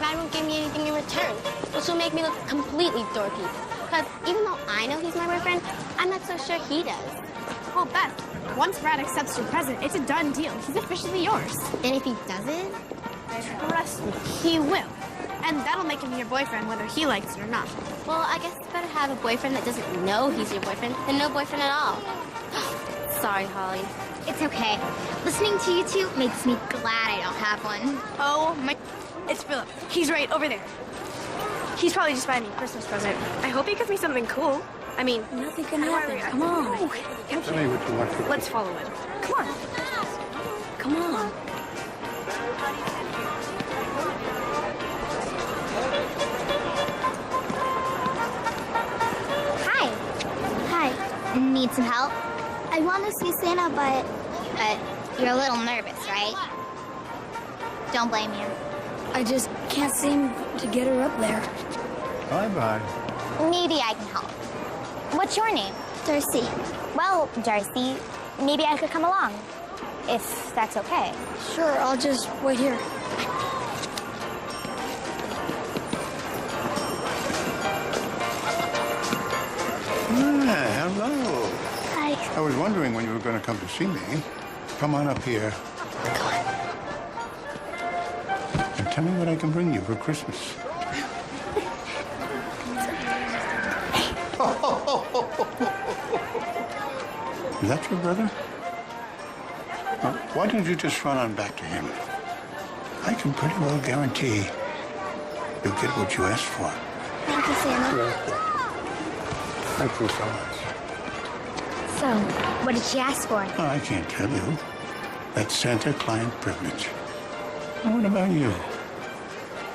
Dad won't give me anything in return, which will make me look completely dorky. Because even though I know he's my boyfriend, I'm not so sure he does. Well, Beth, once Brad accepts your present, it's a done deal. He's officially yours. And if he doesn't? Trust me, he will. And that'll make him your boyfriend, whether he likes it or not. Well, I guess it's better to have a boyfriend that doesn't know he's your boyfriend than no boyfriend at all. Sorry, Holly. It's okay. Listening to you two makes me glad I don't have one. Oh, my... It's Philip. He's right over there. He's probably just buying me a Christmas present. I hope he gives me something cool. I mean... Nothing can happen. Come on. Okay. Tell me what you want to... Let's follow him. Come on. Come on. Hi. Hi. Need some help? I want to see Santa, but you're a little nervous, right? Don't blame you. I just can't seem to get her up there. Bye-bye. Maybe I can help. What's your name? Darcy. Well, Darcy, maybe I could come along, if that's okay. Sure, I'll just wait here. Hello. Hi. I was wondering when you were going to come to see me. Come on up here. Come on. And tell me what I can bring you for Christmas. Is that your brother? Well, why don't you just run on back to him? I can pretty well guarantee you'll get what you asked for. Thank you, Santa. Thank you so much. So, what did she ask for? Oh, I can't tell you. That's Santa-client privilege. And what about you?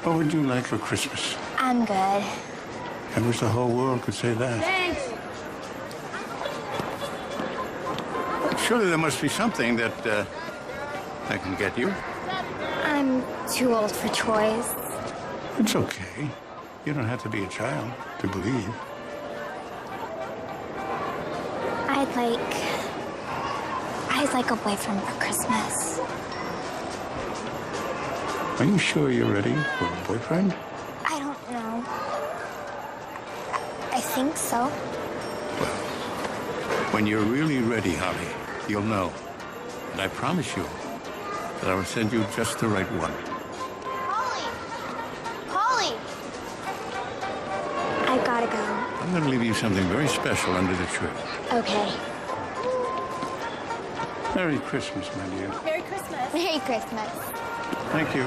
What would you like for Christmas? I'm good. I wish the whole world could say that. Thanks. Surely there must be something that I can get you. I'm too old for toys. It's okay. You don't have to be a child to believe. I'd like a boyfriend for Christmas. Are you sure you're ready for a boyfriend? I don't know. I think so. Well, when you're really ready, Holly, you'll know. And I promise you that I will send you just the right one. Holly! Holly! I gotta go. I'm going to leave you something very special under the tree. Okay. Merry Christmas, my dear. Merry Christmas. Merry Christmas. Thank you.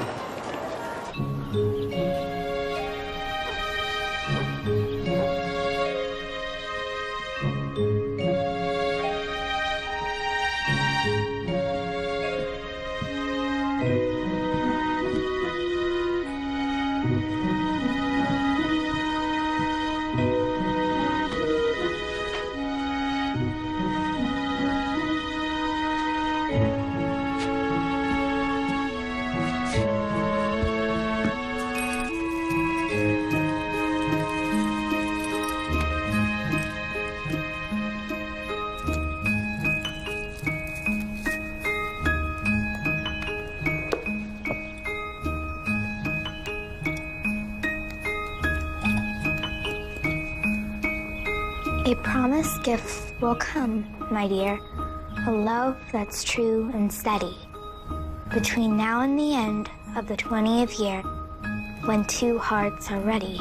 A promised gift will come, my dear. A love that's true and steady. Between now and the end of the 20th year, when two hearts are ready.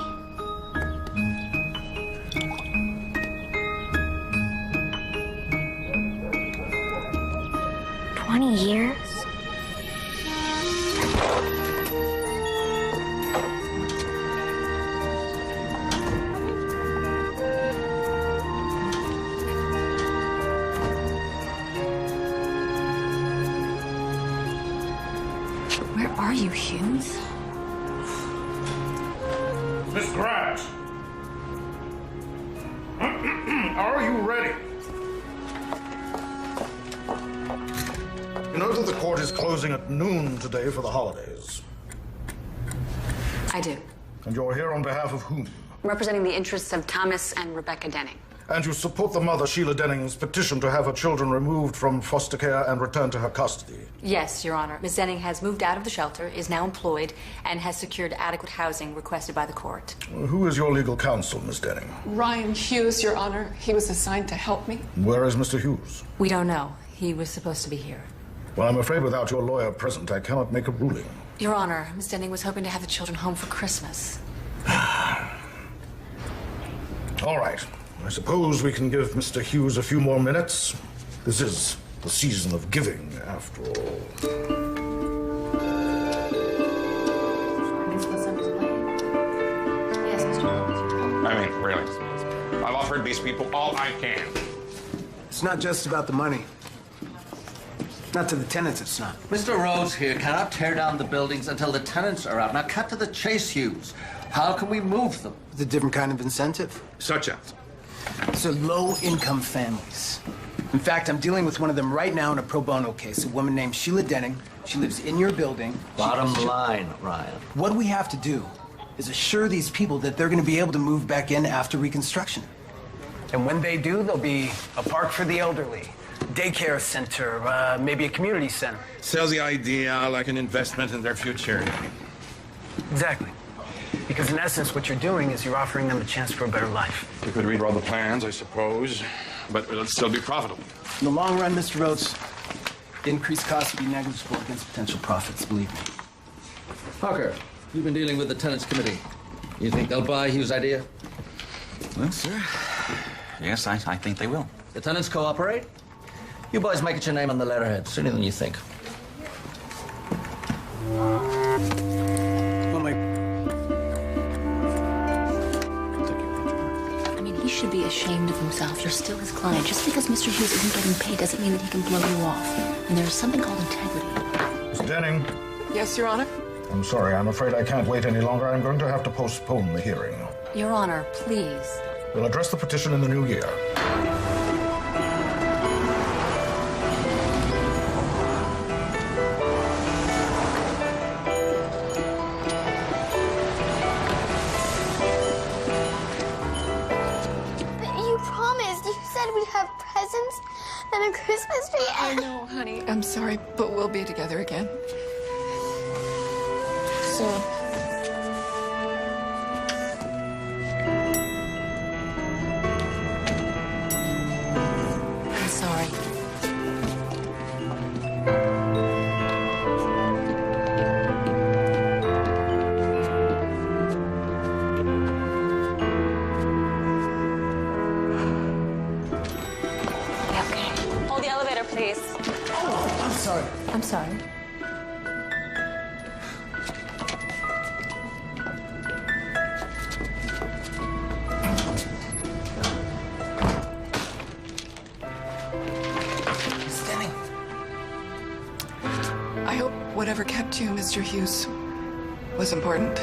$20 years? Where are you, Hughes? Miss Grant! Are you ready? You know that the court is closing at noon today for the holidays. I do. And you're here on behalf of whom? Representing the interests of Thomas and Rebecca Denning. And you support the mother, Sheila Denning's petition to have her children removed from foster care and returned to her custody? Yes, Your Honor. Ms. Denning has moved out of the shelter, is now employed, and has secured adequate housing requested by the court. Who is your legal counsel, Miss Denning? Ryan Hughes, Your Honor. He was assigned to help me. Where is Mr. Hughes? We don't know. He was supposed to be here. Well, I'm afraid without your lawyer present, I cannot make a ruling. Your Honor, Ms. Denning was hoping to have the children home for Christmas. All right. I suppose we can give Mr. Hughes a few more minutes. This is the season of giving, after all. Yes, Mr. Holmes. I mean, really. I've offered these people all I can. It's not just about the money. Not to the tenants, it's not. Mr. Rhodes here cannot tear down the buildings until the tenants are out. Now cut to the chase, Hughes. How can we move them? With a different kind of incentive. Such as? So low-income families. In fact, I'm dealing with one of them right now in a pro bono case. A woman named Sheila Denning. She lives in your building. Bottom line, Ryan. What we have to do is assure these people that they're going to be able to move back in after reconstruction. And when they do, there'll be a park for the elderly, daycare center, maybe a community center. Sells the idea like an investment in their future. Exactly. Because in essence, what you're doing is you're offering them a chance for a better life. You could redraw the plans, I suppose, but it'll still be profitable. In the long run, Mr. Rhodes, the increased costs will be negligible against potential profits, believe me. Parker, you've been dealing with the tenants committee. You think they'll buy Hughes' idea? Well, sir, yes, I think they will. The tenants cooperate? You boys make it your name on the letterhead sooner than you think. Well, my... I mean, he should be ashamed of himself. You're still his client. Just because Mr. Hughes isn't getting paid doesn't mean that he can blow you off. And there's something called integrity. Miss Denning. Yes, Your Honor. I'm sorry. I'm afraid I can't wait any longer. I'm going to have to postpone the hearing. Your Honor, please. We'll address the petition in the new year. You promised. You said we'd have presents and a Christmas tree. I know, honey. I'm sorry, but we'll be together again. Soon. I'm sorry. Okay. Hold the elevator, please. Oh, I'm sorry. I'm sorry. Miss Denning. I hope whatever kept you, Mr. Hughes, was important.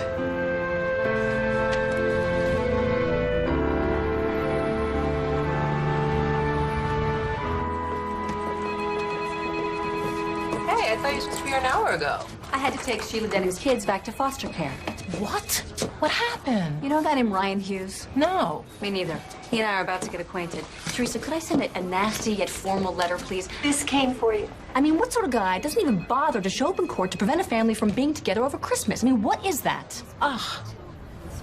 Hey, I thought you were supposed to be here an hour ago. I had to take Sheila Denning's kids back to foster care. What? What happened? You know a guy named Ryan Hughes? No. Me neither. He and I are about to get acquainted. Teresa, could I send a nasty yet formal letter, please? This came for you. I mean, what sort of guy doesn't even bother to show up in court to prevent a family from being together over Christmas? I mean, what is that? Ah,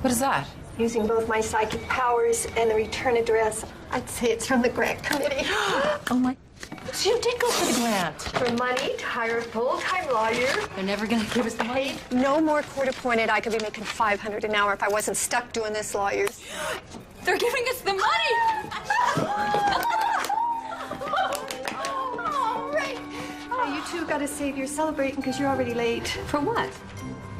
what is that? Using both my psychic powers and the return address. I'd say it's from the grant committee. Oh, my... So you did go for the grant. For money to hire a full-time lawyer. They're never gonna give us the money. No more court-appointed. I could be making $500 an hour if I wasn't stuck doing this, lawyers. They're giving us the money! All right. You two got to save your celebrating because you're already late. For what?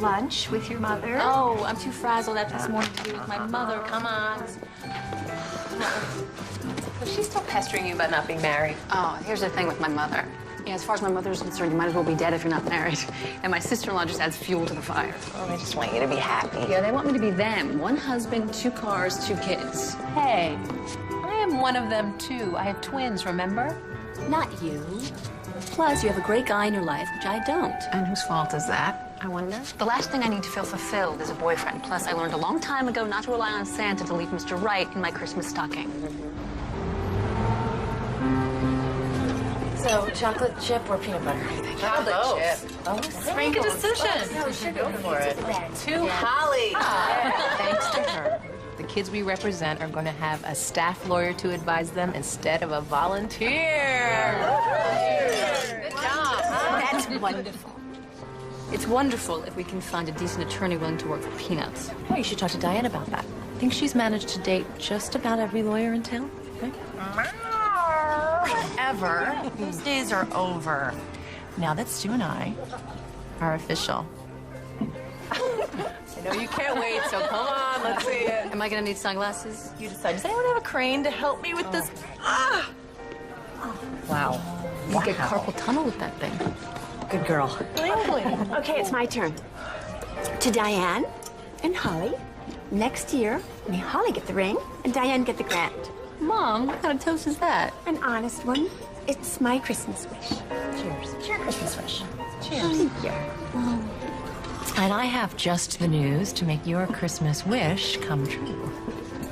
Lunch with your mother. Oh, I'm too frazzled after this morning to be with my mother. Come on. Was she still pestering you about not being married? Oh, here's the thing with my mother. Yeah, as far as my mother's concerned, you might as well be dead if you're not married. And my sister-in-law just adds fuel to the fire. Oh, they just want you to be happy. Yeah, they want me to be them. 1 husband, 2 cars, 2 kids. Hey, I am one of them, too. I have twins, remember? Not you. Plus, you have a great guy in your life, which I don't. And whose fault is that? I wonder. The last thing I need to feel fulfilled is a boyfriend. Plus, I learned a long time ago not to rely on Santa to leave Mr. Right in my Christmas stocking. So, chocolate chip or peanut butter? Chocolate chip. Oh, Make a decision. Go for it. To Holly. Thanks to her, the kids we represent are going to have a staff lawyer to advise them instead of a volunteer. Good job. That's wonderful. It's wonderful if we can find a decent attorney willing to work for peanuts. Oh, you should talk to Diane about that. I think she's managed to date just about every lawyer in town. Right? Whatever. Those days are over. Now that Stu and I are official. I know you can't wait, so come on, let's see it. Am I gonna need sunglasses? You decide. Does anyone have a crane to help me with this? Ah! Wow. You get carpal tunnel with that thing. Good girl. Okay, it's my turn. To Diane and Holly, next year, may Holly get the ring and Diane get the grant. Mom, what kind of toast is that? An honest one. It's my Christmas wish. Cheers. It's your Christmas wish. Cheers. Thank you. And I have just the news to make your Christmas wish come true.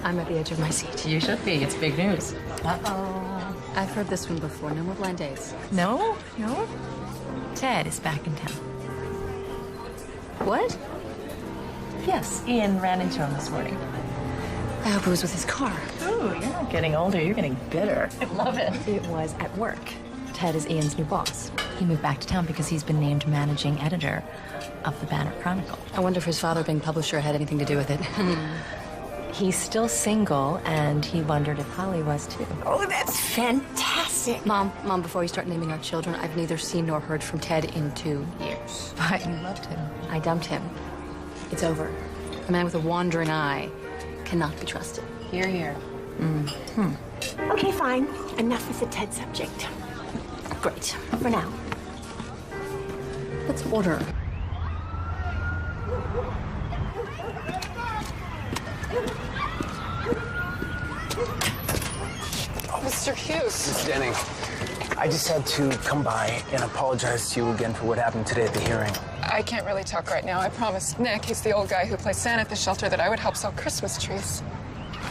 I'm at the edge of my seat. You should be. It's big news. Uh-oh. I've heard this one before. No more blind dates. No? No? Ted is back in town. What? Yes, Ian ran into him this morning. I hope it was with his car. Ooh, you're not getting older, you're getting bitter. I love it. It was at work. Ted is Ian's new boss. He moved back to town because he's been named managing editor of the Banner Chronicle. I wonder if his father being publisher had anything to do with it. He's still single, and he wondered if Holly was too. Oh, that's fantastic. Mom, before you start naming our children, I've neither seen nor heard from Ted in 2 years. But you loved him. I dumped him. It's over. A man with a wandering eye cannot be trusted. Hear, hear. Okay, fine. Enough with the Ted subject. Great. For now. Let's order. Mr. Hughes. Miss Denning, I just had to come by and apologize to you again for what happened today at the hearing. I can't really talk right now. I promised Nick, he's the old guy who plays Santa at the shelter, that I would help sell Christmas trees.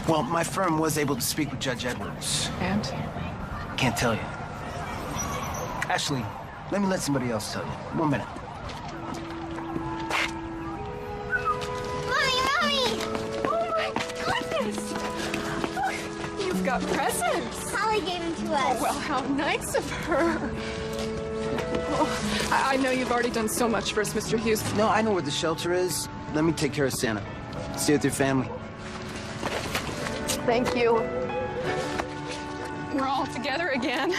Well, my firm was able to speak with Judge Edwards. And? Can't tell you. Actually, let somebody else tell you. 1 minute. Mommy! Oh, my goodness! You've got presents. Holly gave them to us. Oh, well, how nice of her. Oh, I know you've already done so much for us, Mr. Hughes. No, I know where the shelter is. Let me take care of Santa. Stay with your family. Thank you. We're all together again.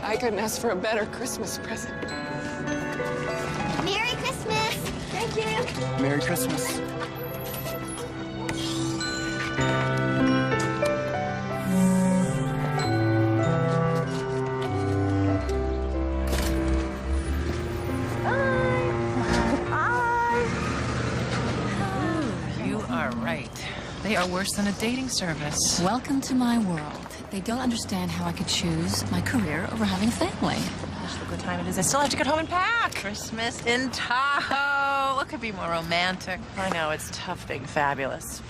I couldn't ask for a better Christmas present. Merry Christmas. Thank you. Merry Christmas. You are right. They are worse than a dating service. Welcome to my world. They don't understand how I could choose my career over having a family. Gosh, look what time it is. I still have to get home and pack. Christmas in Tahoe. What could be more romantic? I know, it's tough being fabulous.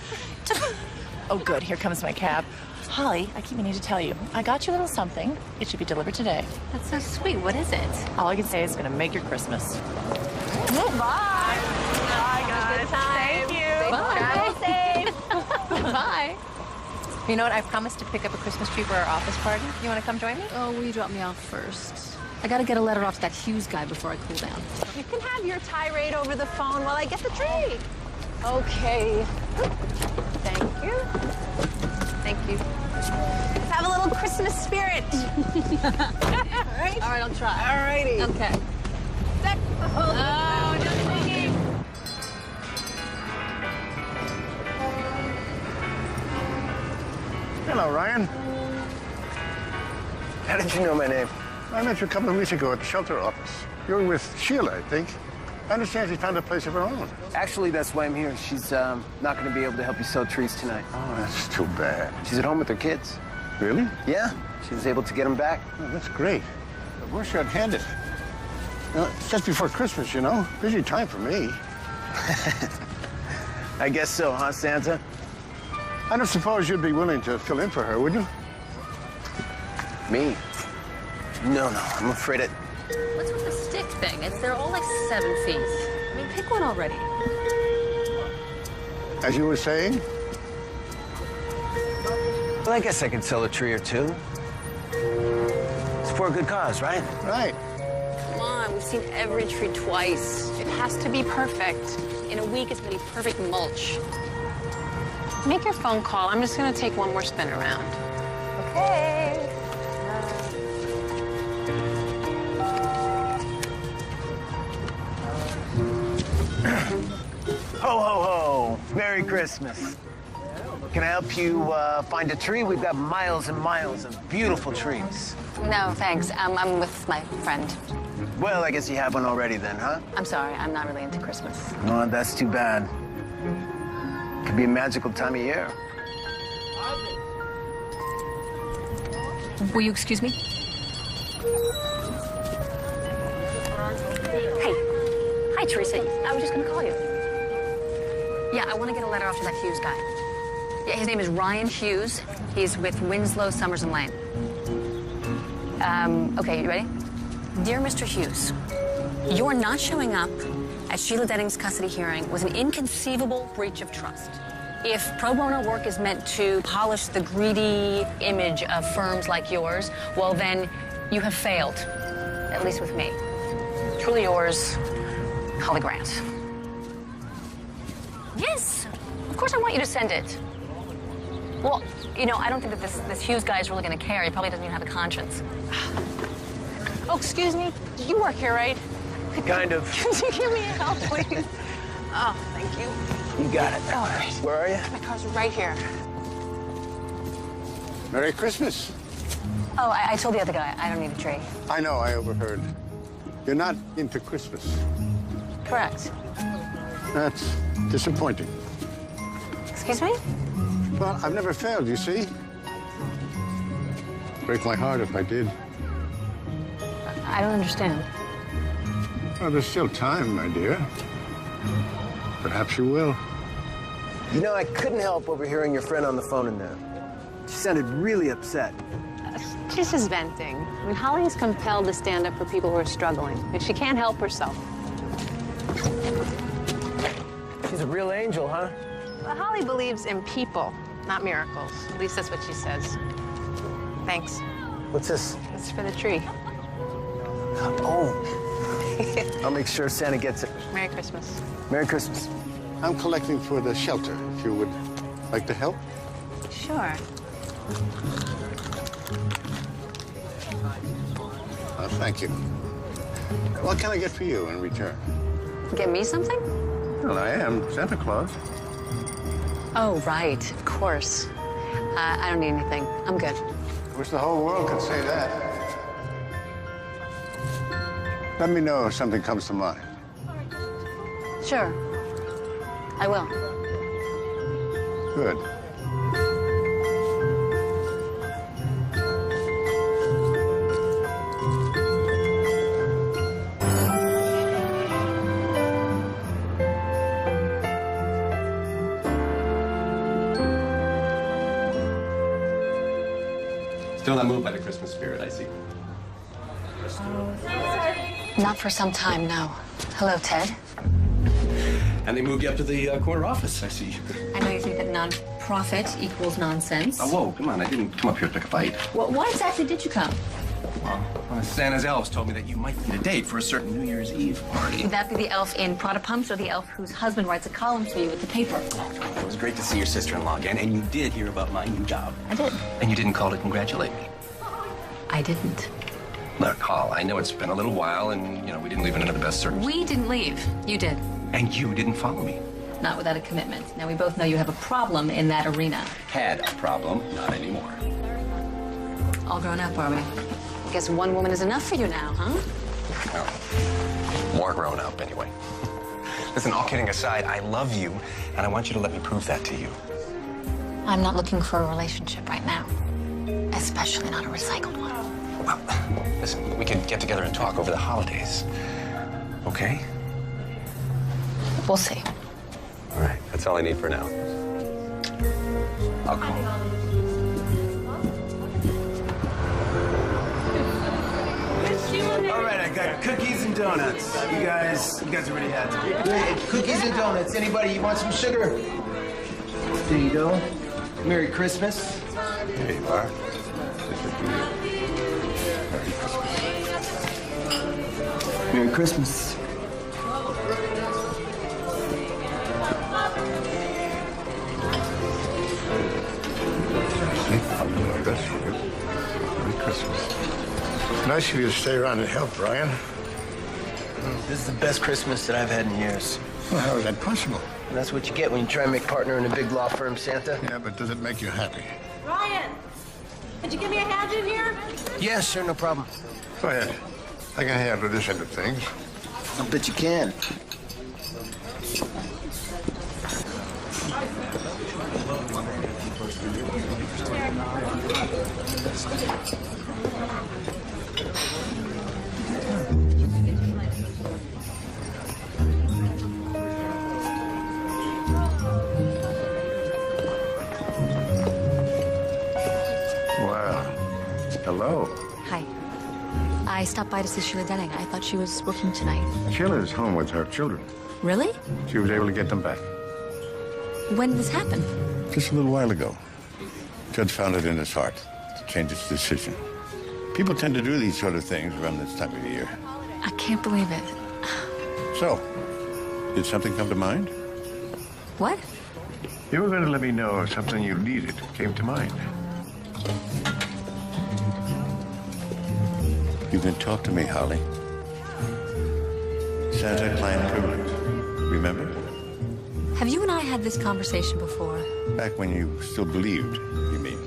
Oh, good. Here comes my cab. Holly, I keep meaning to tell you. I got you a little something. It should be delivered today. That's so sweet. What is it? All I can say is it's going to make your Christmas. Bye. Bye, guys. Thank you. Bye. Travel safe. Bye. You know what? I promised to pick up a Christmas tree for our office party. You want to come join me? Oh, will you drop me off first? I gotta get a letter off to that Hughes guy before I cool down. You can have your tirade over the phone while I get the tree. Okay. Thank you. Thank you. Let's have a little Christmas spirit. All right? All right, I'll try. All righty. Okay. Oh, just thinking. Hello, Ryan. How did you know my name? I met you a couple of weeks ago at the shelter office. You were with Sheila, I think. I understand she found a place of her own. Actually, that's why I'm here. She's not going to be able to help you sell trees tonight. Oh, that's too bad. She's at home with her kids. Really? Yeah, she was able to get them back. Oh, that's great. But we're short-handed. It's just before Christmas, you know. Busy time for me. I guess so, huh, Santa? I don't suppose you'd be willing to fill in for her, would you? Me? No, I'm afraid it... What's with the stick thing? They're all like 7 feet. I mean, pick one already. As you were saying? Well, I guess I could sell a tree or two. It's for a good cause, right? Right. Come on, we've seen every tree twice. It has to be perfect. In a week, it's gonna be perfect mulch. Make your phone call. I'm just gonna take one more spin around. Okay. Ho, ho, ho. Merry Christmas. Can I help you find a tree? We've got miles and miles of beautiful trees. No, thanks. I'm with my friend. Well, I guess you have one already then, huh? I'm sorry, I'm not really into Christmas. Oh, that's too bad. Could be a magical time of year. Will you excuse me? Hey. Hi, Teresa. I was just gonna call you. Yeah, I want to get a letter off to that Hughes guy. Yeah, his name is Ryan Hughes. He's with Winslow, Summers and Lane. Okay, you ready? Dear Mr. Hughes, your not showing up at Sheila Denning's custody hearing was an inconceivable breach of trust. If pro bono work is meant to polish the greedy image of firms like yours, well then, you have failed. At least with me. Truly yours, Holly Grant. Yes, of course I want you to send it. Well, you know, I don't think that this Hughes guy is really going to care. He probably doesn't even have a conscience. Oh, excuse me. You work here, right? Kind of. Could you give me a help, please? Oh, thank you. You got it. All right. Where are you? My car's right here. Merry Christmas. Oh, I told the other guy I don't need a tree. I know, I overheard. You're not into Christmas. Correct. That's disappointing. Excuse me? Well, I've never failed, you see. Break my heart if I did. I don't understand. Well, there's still time, my dear. Perhaps you will. You know, I couldn't help overhearing your friend on the phone in there. She sounded really upset. She's just venting. I mean, Holly is compelled to stand up for people who are struggling. And she can't help herself. She's a real angel, huh? Well, Holly believes in people, not miracles. At least that's what she says. Thanks. What's this? It's for the tree. Oh. I'll make sure Santa gets it. Merry Christmas. Merry Christmas. I'm collecting for the shelter, if you would like to help. Sure. Oh, thank you. What can I get for you in return? Get me something? Well, I am Santa Claus. Oh, right. Of course. I don't need anything. I'm good. Wish the whole world could say that. Let me know if something comes to mind. Sure. I will. Good. Still not moved by the Christmas spirit, I see. Not for some time, no. Hello, Ted. And they moved you up to the corner office, I see. I know you think that non-profit equals nonsense. Oh, whoa, come on. I didn't come up here to pick a fight. Well, why exactly did you come? Well, Santa's elves told me that you might need a date for a certain New Year's Eve party. Would that be the elf in Prada Pumps or the elf whose husband writes a column for you with the paper? It was great to see your sister-in-law again, and you did hear about my new job. I did. And you didn't call to congratulate me. I didn't. Look, Hall, I know it's been a little while, and, we didn't leave it under the best circumstances. We didn't leave. You did. And you didn't follow me. Not without a commitment. Now, we both know you have a problem in that arena. Had a problem, not anymore. All grown up, are we? I guess one woman is enough for you now, huh? Well, more grown up, anyway. Listen, all kidding aside, I love you, and I want you to let me prove that to you. I'm not looking for a relationship right now. Especially not a recycled one. Well, listen, we could get together and talk over the holidays. Okay? We'll see. All right, that's all I need for now. I'll call. All right, I got cookies and donuts. You guys already had them. Hey, cookies and donuts. Anybody, you want some sugar? There you go. Merry Christmas. Here you are. Merry Christmas. I'll do my best for you. Merry Christmas. Nice of you to stay around and help, Brian. This is the best Christmas that I've had in years. Well, how is that possible? And that's what you get when you try and make partner in a big law firm, Santa. Yeah, but does it make you happy? Ryan, could you give me a hand in here? Yeah, sure, no problem. Go ahead. I can handle this end of things. I bet you can. Wow. Hello. Hi. I stopped by to see Sheila Denning. I thought she was working tonight. Sheila's home with her children. Really? She was able to get them back. When did this happen? Just a little while ago. Judge found it in his heart to change his decision. People tend to do these sort of things around this time of year. I can't believe it. So, did something come to mind? What? You were going to let me know if something you needed came to mind. You can talk to me, Holly. Santa-client privilege. Remember? Have you and I had this conversation before? Back when you still believed, you mean.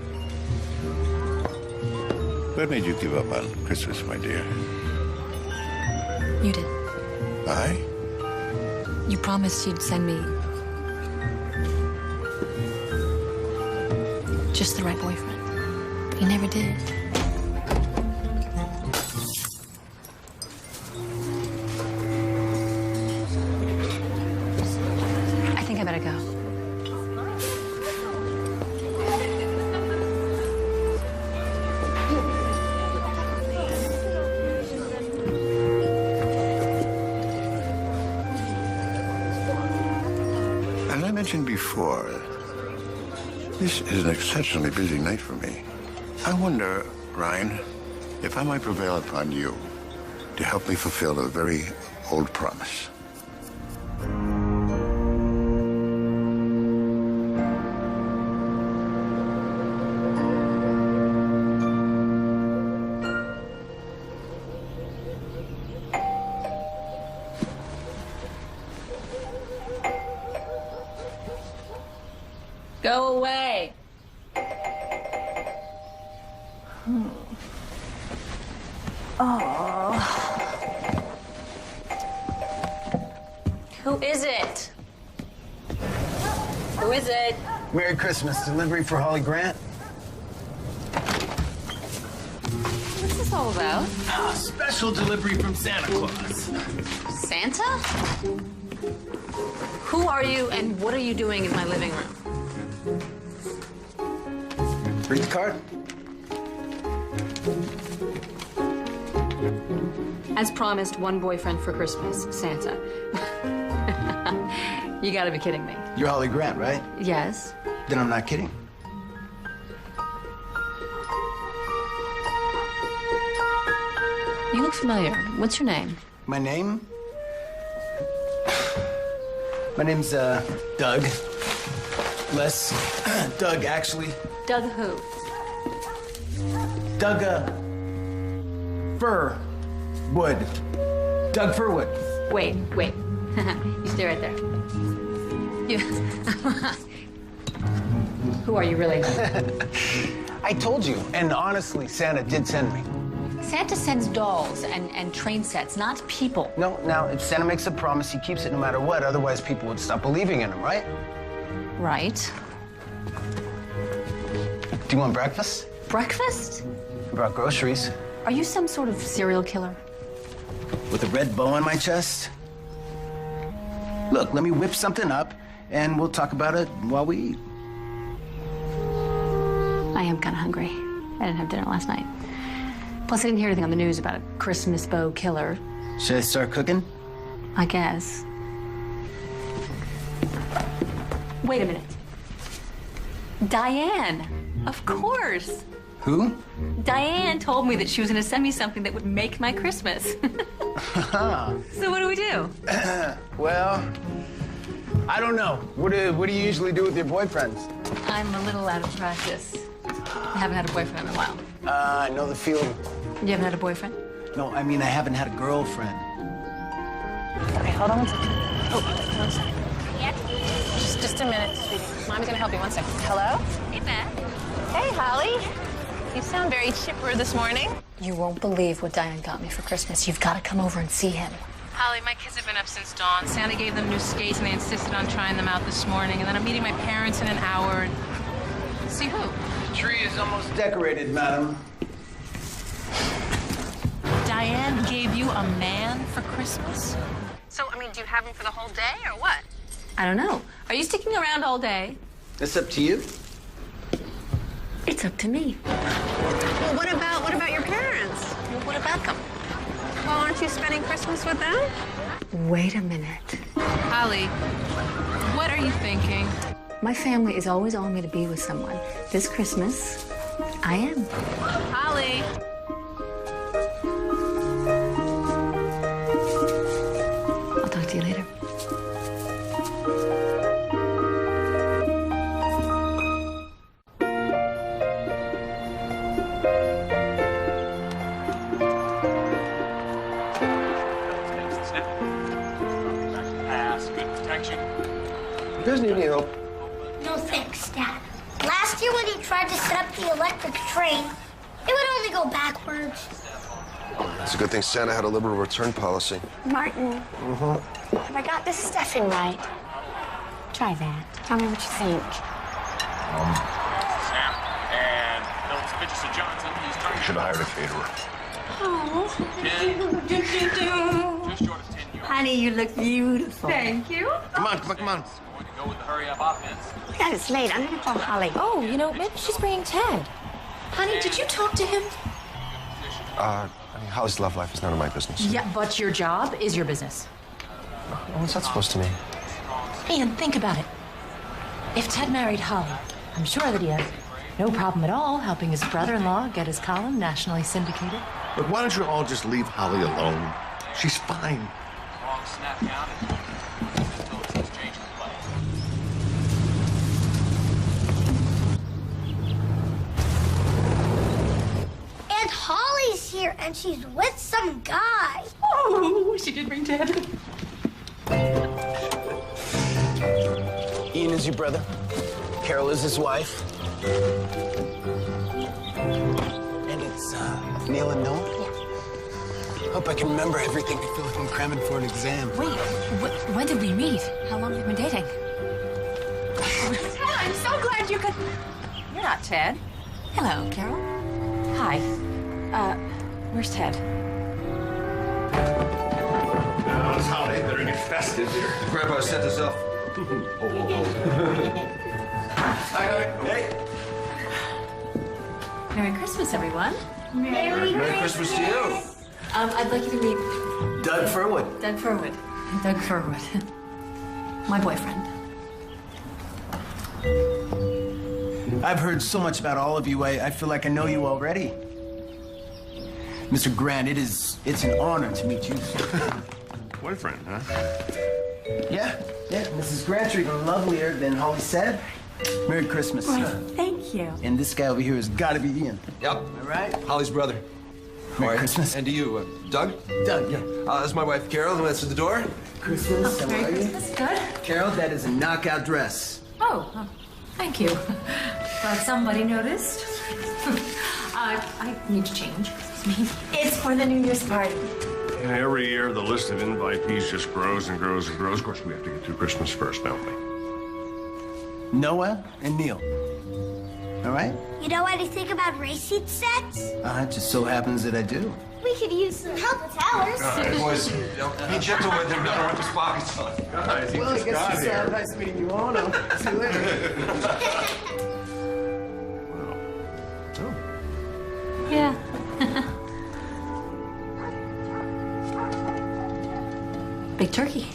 What made you give up on Christmas, my dear? You did. I? You promised you'd send me just the right boyfriend. But you never did. I think I better go. As I mentioned before, this is an exceptionally busy night for me. I wonder, Ryan, if I might prevail upon you to help me fulfill a very old promise. Go away. Oh. Who is it? Who is it? Merry Christmas. Delivery for Holly Grant? What's this all about? Special delivery from Santa Claus. Santa? Who are you and what are you doing in my living room? Read the card. As promised, one boyfriend for Christmas, Santa. You gotta be kidding me. You're Holly Grant, right? Yes. Then I'm not kidding. You look familiar. What's your name? My name? My name's, Doug. Les. Doug, actually. Doug who? Doug, Furwood. Doug Furwood. Wait. You stay right there. You. Who are you really? I told you, and honestly, Santa did send me. Santa sends dolls and train sets, not people. No, now, if Santa makes a promise, he keeps it no matter what. Otherwise, people would stop believing in him, right? Right. Do you want breakfast? Breakfast? I brought groceries. Are you some sort of serial killer? With a red bow on my chest? Look, let me whip something up, and we'll talk about it while we eat. I am kind of hungry. I didn't have dinner last night. Plus, I didn't hear anything on the news about a Christmas bow killer. Should I start cooking? I guess. Wait a minute. Diane, of course. Who? Diane told me that she was going to send me something that would make my Christmas. So what do we do? Well, I don't know. What do you usually do with your boyfriends? I'm a little out of practice. I haven't had a boyfriend in a while. I know the feeling. You haven't had a boyfriend? No, I mean I haven't had a girlfriend. Okay, hold on one second. Oh, one second. Just a minute, sweetie. Mom's gonna help you. 1 second. Hello? Hey, Beth. Hey, Holly. You sound very chipper this morning. You won't believe what Diane got me for Christmas. You've got to come over and see him. Holly, my kids have been up since dawn. Santa gave them new skates, and they insisted on trying them out this morning. And then I'm meeting my parents in an hour. And... See who? The tree is almost decorated, madam. Diane gave you a man for Christmas? So, I mean, do you have him for the whole day, or what? I don't know. Are you sticking around all day? It's up to you. It's up to me. Well, what about your parents? Well, what about them? Well, aren't you spending Christmas with them? Wait a minute. Holly, what are you thinking? My family is always on me to be with someone. This Christmas, I am. Holly. I'll talk to you later. You guys need any help? No thanks, Dad. Last year when he tried to set up the electric train, it would only go backwards. It's a good thing Santa had a liberal return policy. Martin, have I got this stuffing right? Try that. Tell me what you think. Sam and Phillips pitches to Johnson. He's trying. Should have hired a caterer. Oh, Just short of 10 yards. honey, you look beautiful. Thank you. Come on. Going to go with the hurry-up offense. God, it's late. I'm gonna call Holly. Oh, you know, maybe she's bringing Ted. Honey, did you talk to him? I mean, Holly's love life is none of my business. Yeah, but your job is your business. What's that supposed to mean? Ian, think about it. If Ted married Holly, I'm sure that he has no problem at all helping his brother-in-law get his column nationally syndicated. But why don't you all just leave Holly alone? She's fine. Long snap count. Phillips has changed the play. And Holly's here, and she's with some guy. Oh, she did bring Ted. Ian is your brother. Carol is his wife. And it's Neil and Noel? Yeah. Hope I can remember everything. I feel like I'm cramming for an exam. Wait, when did we meet? How long have you been dating? I'm so glad you could... You're not Ted. Hello, Carol. Hi. Where's Ted? Now it's Holly. Better get festive here. Grandpa set this up. Hey. Merry Christmas, everyone. Merry Christmas to you. I'd like you to meet Doug Furwood. Doug Furwood. Doug Furwood. My boyfriend. I've heard so much about all of you. I feel like I know you already. Mr. Grant, it's an honor to meet you. Boyfriend, huh? Yeah. Mrs. Grant's even lovelier than Holly said. Merry Christmas. Thank you. And this guy over here has got to be Ian. Yep. All right? Holly's brother. Merry Christmas. And to you, Doug? Doug, yeah. That's my wife, Carol, who answered the door. Christmas, how are you? Good. Carol, that is a knockout dress. Oh, thank you. Glad somebody noticed. I need to change. Excuse me. It's for the New Year's party. And every year, the list of invitees just grows and grows and grows. Of course, we have to get through Christmas first, don't we? Noah and Neil. all right? You know anything about racing sets? It just so happens that I do. We could use some help with ours. All right, boys, be gentle with him. Don't rip his pockets on. Guys, he Well, I just guess got it's here. nice meeting you all. No, see you later. Yeah. Big turkey.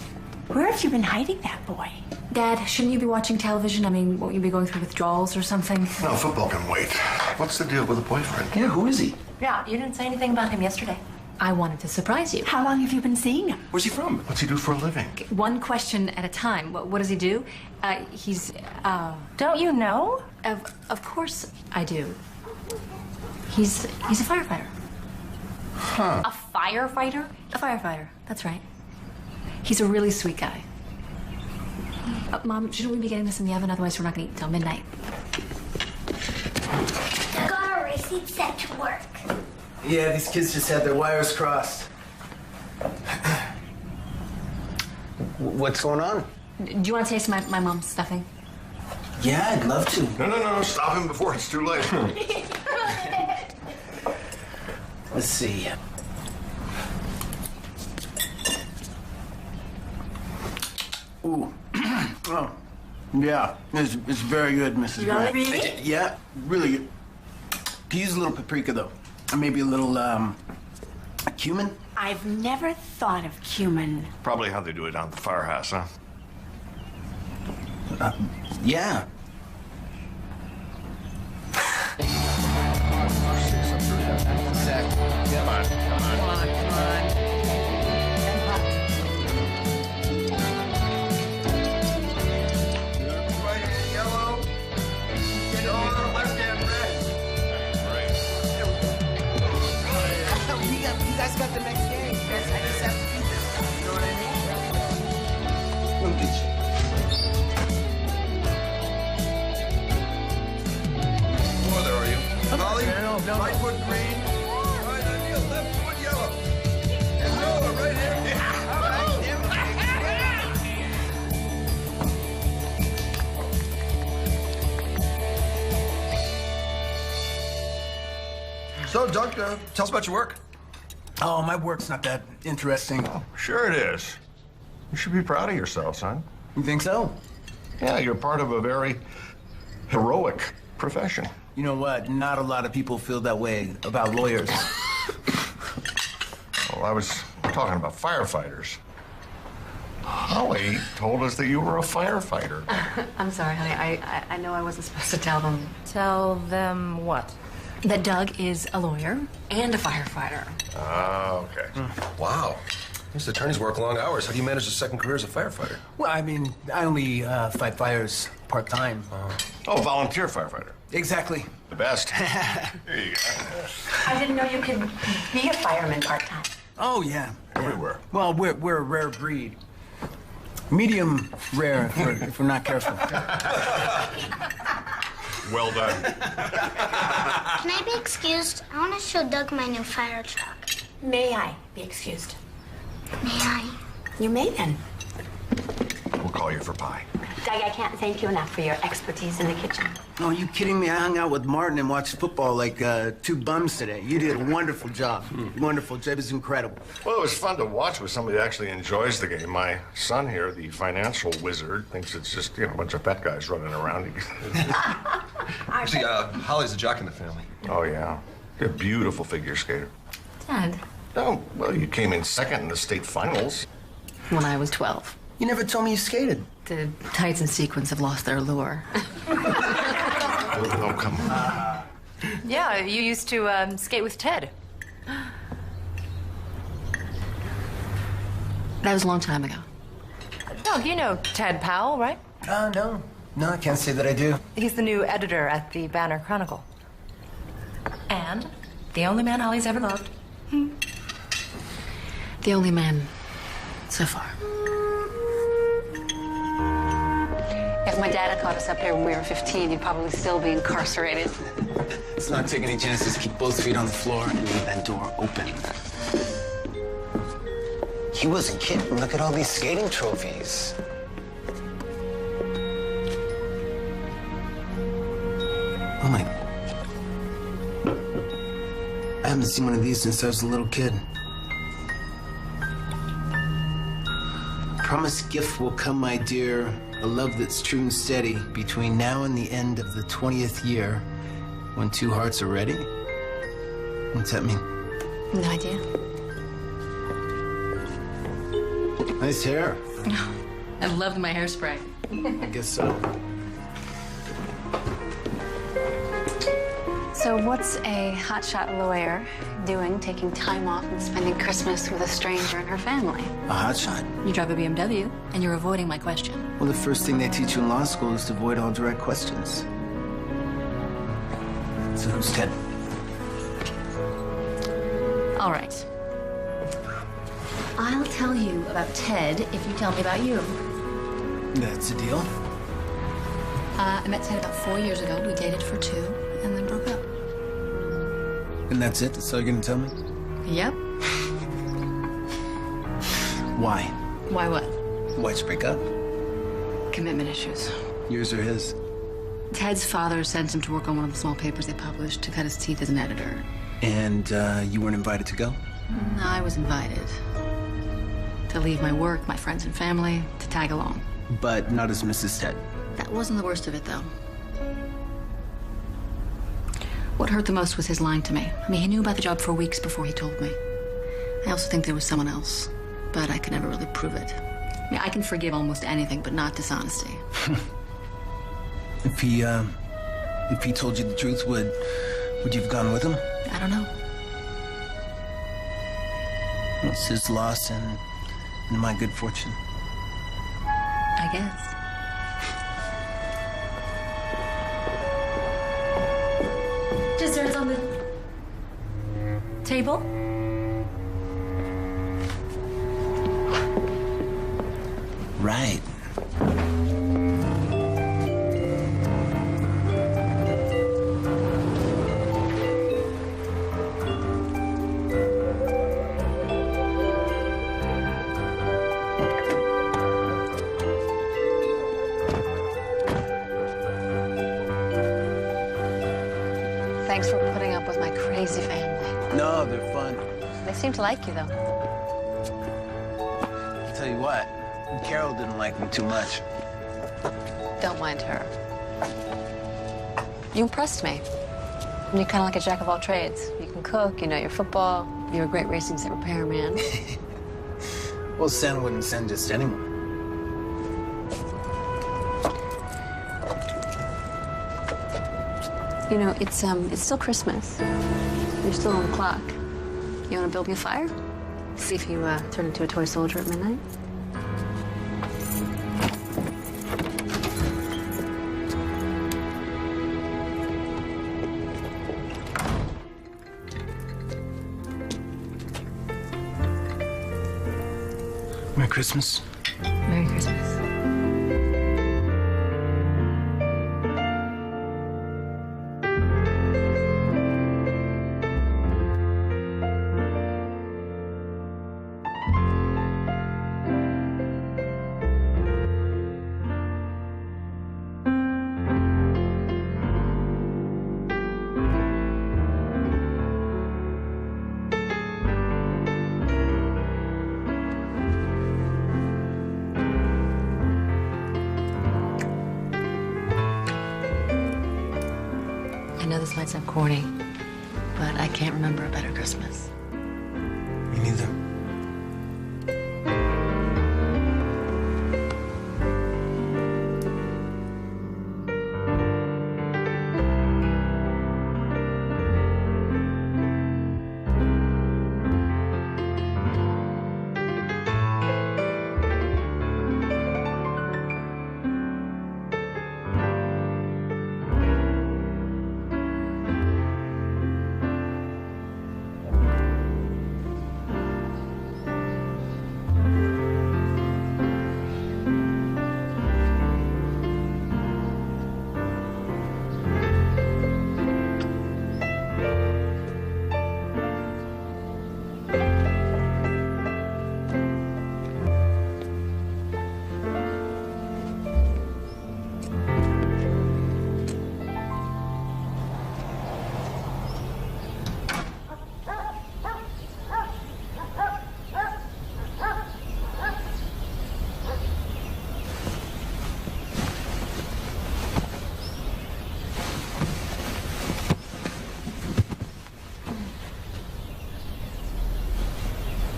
Where have you been hiding that boy? Dad, shouldn't you be watching television? I mean, won't you be going through withdrawals or something? No, football can wait. What's the deal with the boyfriend? Yeah, who is he? Yeah, you didn't say anything about him yesterday. I wanted to surprise you. How long have you been seeing him? Where's he from? What's he do for a living? One question at a time. What does he do? He's, Don't you know? Of course I do. He's a firefighter. Huh. A firefighter? A firefighter, that's right. He's a really sweet guy. Mom, shouldn't we be getting this in the oven? Otherwise, we're not going to eat until midnight. I got our racing set to work. Yeah, these kids just had their wires crossed. What's going on? Do you want to taste my mom's stuffing? Yeah, I'd love to. No. Stop him before it's too late. Let's see. Ooh. Oh. Yeah, it's very good, Mrs. Grant. Really? Yeah, really good. Could use a little paprika, though. Or maybe a little, cumin? I've never thought of cumin. Probably how they do it down at the firehouse, huh? Yeah. Exactly. Come on. You guys got the next game. You guys, I just have to keep this. You know what I mean? We'll get you. Oh, there are you. Holly, No. right foot green. Right on your left foot yellow. And Noah right here. All right, there we go. So, Doug, tell us about your work. Oh, my work's not that interesting. Oh, sure it is. You should be proud of yourself, son. You think so? Yeah, you're part of a very heroic profession. You know what? Not a lot of people feel that way about lawyers. Well, I was talking about firefighters. Holly told us that you were a firefighter. I'm sorry, honey. I know I wasn't supposed to tell them. Tell them what? That Doug is a lawyer and a firefighter. Oh, okay. Wow. These attorneys work long hours. How do you manage a second career as a firefighter? Well, I mean, I only fight fires part-time. Oh, volunteer firefighter. Exactly. The best. There you go. I didn't know you could be a fireman part-time. Oh, yeah. Everywhere. Well, we're a rare breed. Medium rare if we're not careful. Well done. Can I be excused? I want to show Doug my new fire truck. May I be excused? May I? You may then. We'll call you for pie. Doug, I can't thank you enough for your expertise in the kitchen. Oh, are you kidding me? I hung out with Martin and watched football like two bums today. You did a wonderful job. Wonderful job. It was incredible. Well, it was fun to watch with somebody that actually enjoys the game. My son here, the financial wizard, thinks it's just, a bunch of fat guys running around. Actually, Holly's a jock in the family. Oh, yeah. You're a beautiful figure skater. Dad, Oh, well, you came in second in the state finals. when I was 12. You never told me you skated. The tights and sequins have lost their allure. Oh, come on. Yeah, you used to skate with Ted. That was a long time ago. Doug, you know Ted Powell, right? No. No, I can't say that I do. He's the new editor at the Banner Chronicle. And the only man Holly's ever loved. The only man so far. If my dad had caught us up here when we were 15, he'd probably still be incarcerated. Let's not take any chances. Keep both feet on the floor and leave that door open. He wasn't kidding. Look at all these skating trophies. Oh my I haven't seen one of these since I was a little kid. Promised gift will come, my dear. A love that's true and steady between now and the end of the 20th year, when two hearts are ready. What's that mean? No idea. Nice hair. I loved my hairspray. I guess so. So what's a hotshot lawyer doing taking time off and spending Christmas with a stranger and her family? A hotshot? You drive a BMW, and you're avoiding my question. Well, the first thing they teach you in law school is to avoid all direct questions. So who's Ted? All right. I'll tell you about Ted if you tell me about you. That's a deal. I met Ted about 4 years ago. We dated for 2 and then broke up. And that's it? That's all you're gonna tell me? Yep. Why? Why what? Why'd you break up? Commitment issues. Yours or his? Ted's father sent him to work on one of the small papers they published to cut his teeth as an editor. And you weren't invited to go? No, I was invited. To leave my work, my friends and family, to tag along. But not as Mrs. Ted. That wasn't the worst of it, though. What hurt the most was his lying to me. I mean, he knew about the job for weeks before he told me. I also think there was someone else, but I could never really prove it. I mean, I can forgive almost anything, but not dishonesty. If he told you the truth, would you have gone with him? I don't know. Well, it's his loss and my good fortune. I guess. Desserts on the table? Right. Thanks for putting up with my crazy family. No, they're fun. They seem to like you, though. I'll tell you what, Carol didn't like me too much. Don't mind her. You impressed me. You're kind of like a jack of all trades. You can cook, you know your football, you're a great racing set repairman. Well, Santa wouldn't send just anyone. You know, it's still Christmas. You're still on the clock. You want to build me a fire? See if you turn into a toy soldier at midnight? Merry Christmas. Merry Christmas. I know this might sound corny, but I can't remember a better Christmas. Me neither.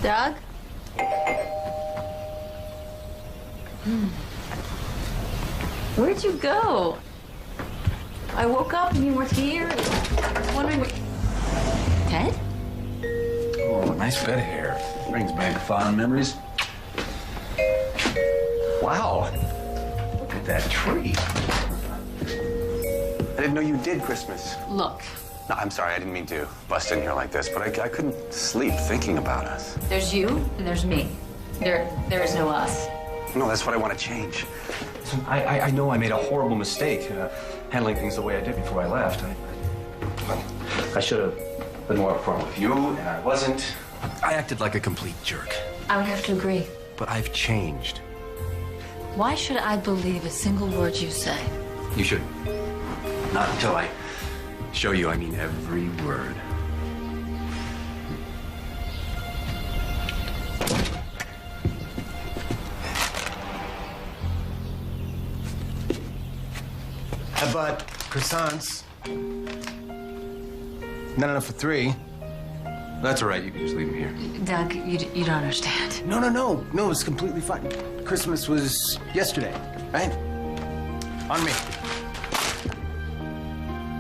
Doug? Where'd you go? I woke up and you weren't here. I was wondering what... Ted? Oh, nice bed hair. Brings back fond memories. Wow. Look at that tree. I didn't know you did Christmas. Look, No, I'm sorry, I didn't mean to bust in here like this, but I couldn't sleep thinking about us. there's you and there's me. There is no us. No, that's what I want to change. Listen, I know I made a horrible mistake handling things the way I did before I left. I should have been more upfront with you, and I wasn't. I acted like a complete jerk. I would have to agree. But I've changed. Why should I believe a single word you say? You shouldn't. Not until I show you I mean every word. I bought croissants. Not enough for 3. That's all right, you can just leave them here. Doug, you don't understand. No, it's completely fine. Christmas was yesterday, right? On me.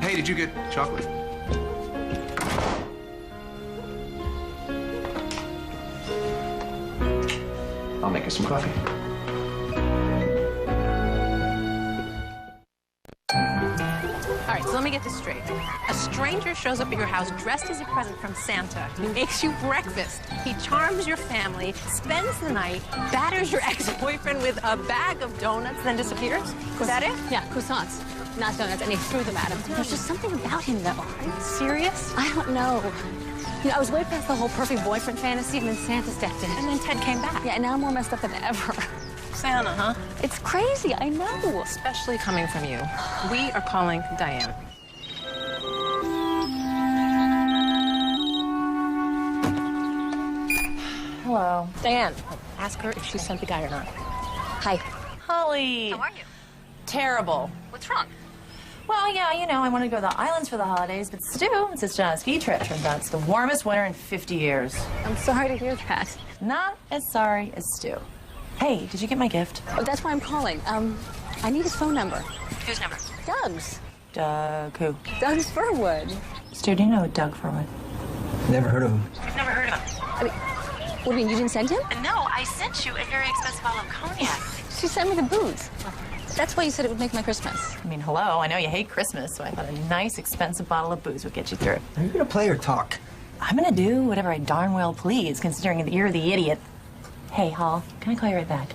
Hey, did you get chocolate? I'll make us some coffee. All right, so let me get this straight. A stranger shows up at your house dressed as a present from Santa. He makes you breakfast. He charms your family, spends the night, batters your ex-boyfriend with a bag of donuts, then disappears? Is that it? Yeah, croissants, not donuts, and he threw them at him. There's just something about him, though. Are you serious? I don't know. You know, I was way past the whole perfect boyfriend fantasy, and then Santa stepped in. And then Ted came back. Yeah, and now I'm more messed up than ever. Santa, huh? It's crazy, I know. Especially coming from you. We are calling Diane. Hello. Diane, ask her if she sent the guy or not. Hi. Holly. How are you? Terrible. What's wrong? Well, yeah, you know, I wanted to go to the islands for the holidays, but Stu insisted on a ski trip. Turns out it's the warmest winter in 50 years. I'm sorry to hear that. Not as sorry as Stu. Hey, did you get my gift? Oh, that's why I'm calling. I need his phone number. Whose number? Doug's. Doug who? Doug's Furwood. Stu, do you know Doug Furwood? Never heard of him. I've never heard of him. I mean, what do you mean, you didn't send him? No, I sent you a very expensive bottle of cognac. She sent me the booze. That's why you said it would make my Christmas. I mean, hello, I know you hate Christmas, so I thought a nice, expensive bottle of booze would get you through. Are you gonna play or talk? I'm gonna do whatever I darn well please, considering that you're the idiot. Hey, Hall, can I call you right back?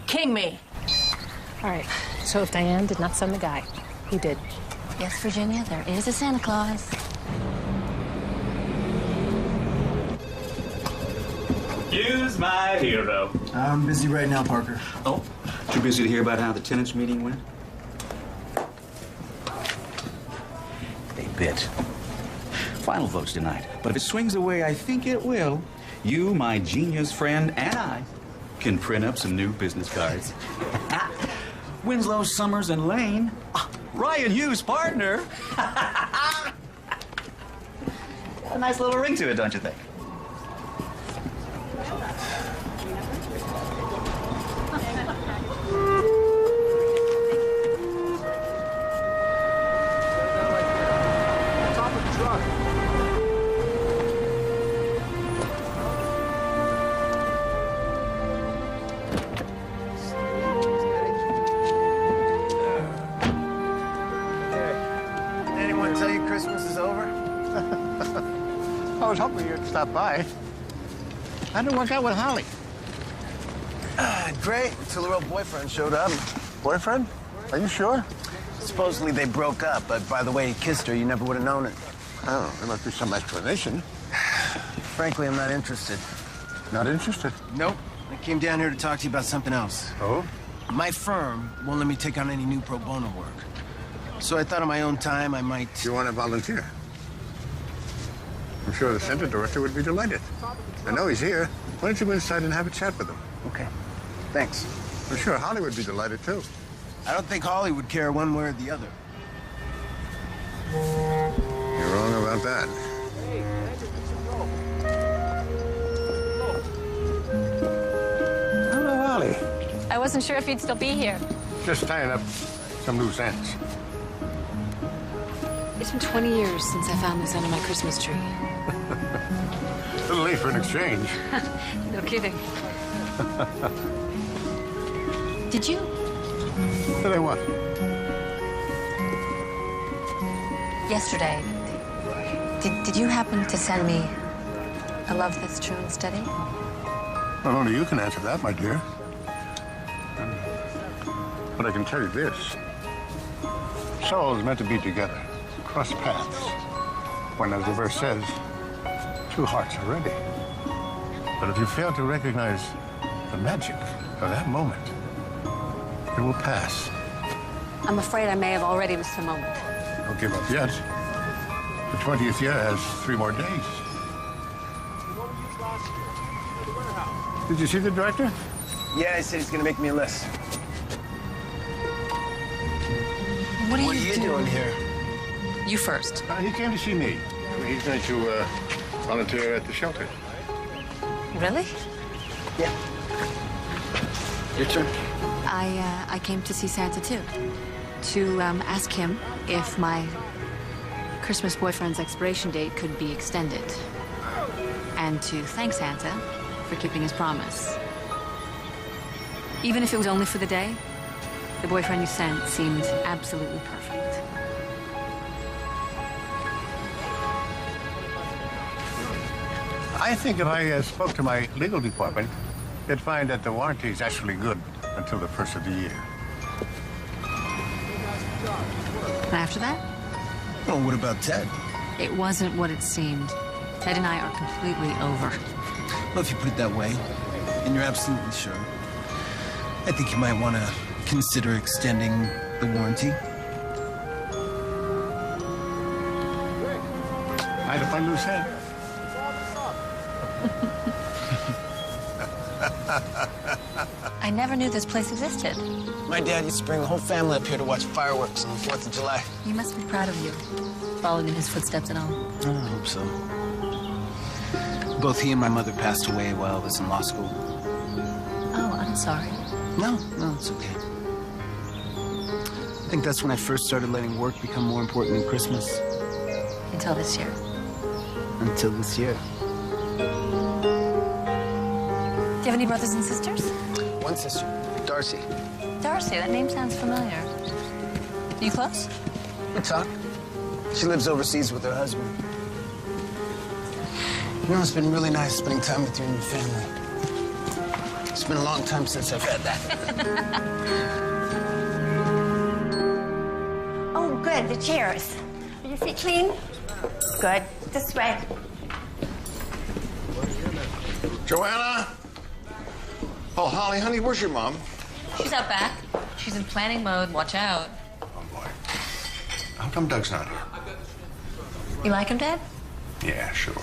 King me. All right, so if Diane did not send the guy, who did? Yes, Virginia, there is a Santa Claus. Use my hero. I'm busy right now, Parker. Oh, too busy to hear about how the tenants meeting went? They bit. Final vote's tonight. But if it swings the way I think it will, you, my genius friend, and I can print up some new business cards. Winslow, Summers, and Lane. Ryan Hughes' partner. A nice little ring to it, don't you think? Anyone tell you Christmas is over? I was hoping you'd stop by. How did it work out with Holly? Great, until her old boyfriend showed up. Boyfriend? Are you sure? Supposedly they broke up, but by the way he kissed her, you never would have known it. Oh, there must be some explanation. Frankly, I'm not interested. Not interested? Nope. I came down here to talk to you about something else. Oh? My firm won't let me take on any new pro bono work. So I thought on my own time I might... You want to volunteer? I'm sure the center director would be delighted. I know he's here. Why don't you go inside and have a chat with him? Okay. Thanks. I'm sure Holly would be delighted, too. I don't think Holly would care one way or the other. You're You're wrong about that. Hello, Holly. I wasn't sure if you'd still be here. Just tying up some loose ends. It's been 20 years since I found this under my Christmas tree. A little late for an exchange. No kidding. Did you? Did I what? Yesterday, did you happen to send me a love that's true and steady? Well, only you can answer that, my dear. But I can tell you this. Souls meant to be together, cross paths. When, as the verse says, two hearts are ready. But if you fail to recognize the magic of that moment, it will pass. I'm afraid I may have already missed the moment. Don't give up yet. The 20th year has 3 more days. Did you see the director? Yeah, he said he's gonna make me a list. What are you doing here? You first. He came to see me. He's going to volunteer at the shelter. Really? Yeah. Your turn. I came to see Santa too. To ask him if my Christmas boyfriend's expiration date could be extended. And to thank Santa for keeping his promise. Even if it was only for the day, the boyfriend you sent seemed absolutely perfect. I think if I spoke to my legal department, they'd find that the warranty is actually good until the first of the year. And after that? Oh, what about Ted? It wasn't what it seemed. Ted and I are completely over. Well, if you put it that way, and you're absolutely sure, I think you might want to consider extending the warranty. Mind if I lose head? I never knew this place existed. My dad used to bring the whole family up here to watch fireworks on the 4th of July. He must be proud of you, following in his footsteps and all. I hope so. Both he and my mother passed away while I was in law school. Oh, I'm sorry. No, it's okay. I think that's when I first started letting work become more important than Christmas. Until this year. Until this year. Do you have any brothers and sisters? One sister, Darcy. Darcy, that name sounds familiar. You close? We talk. She lives overseas with her husband. You know, it's been really nice spending time with you and your family. It's been a long time since I've had that. Oh, good, the chairs. Are your feet clean? Good. This way. Joanna? Oh, Holly, honey, where's your mom? She's out back. She's in planning mode. Watch out. Oh, boy. How come Doug's not here? You like him, Dad? Yeah, sure.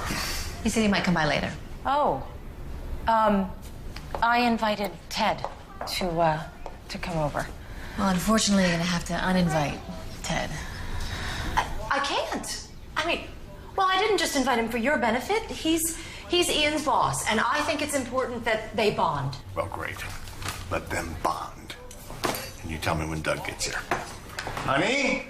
He said he might come by later. Oh, I invited Ted to come over. Well, unfortunately, you're gonna have to uninvite Ted. I can't. I mean, well, I didn't just invite him for your benefit. He's Ian's boss, and I think it's important that they bond. Well, great. Let them bond. And you tell me when Doug gets here. Honey?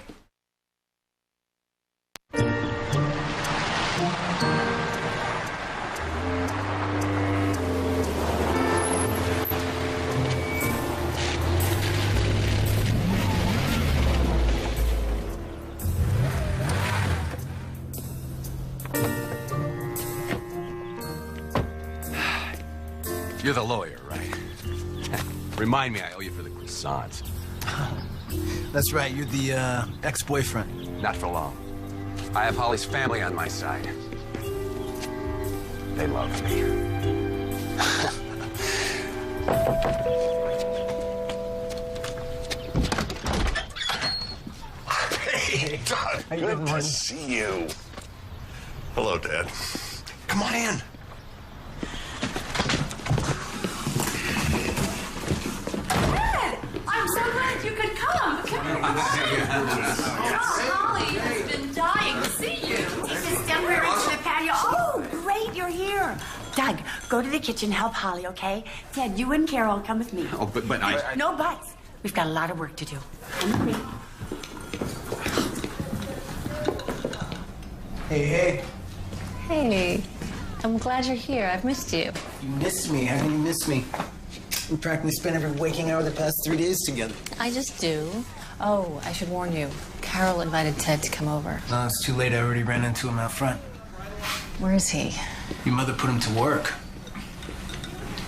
You're the lawyer, right? Remind me I owe you for the croissants. That's right, you're the ex-boyfriend. Not for long. I have Holly's family on my side. They love me. Hey, Doug. Good to see you. Hello, Dad. Come on in. I'm so glad you could come. Come here. Holly has been dying to see you. go to the kitchen, help Holly, okay? Ted, you and Carol come with me. Oh, but I... No buts. We've got a lot of work to do. Come with me. Hey. Hey, I'm glad you're here. I've missed you. You missed me. How can you miss me? We practically spent every waking hour the past 3 days together. I just do. Oh, I should warn you. Carol invited Ted to come over. No, it's too late. I already ran into him out front. Where is he? Your mother put him to work.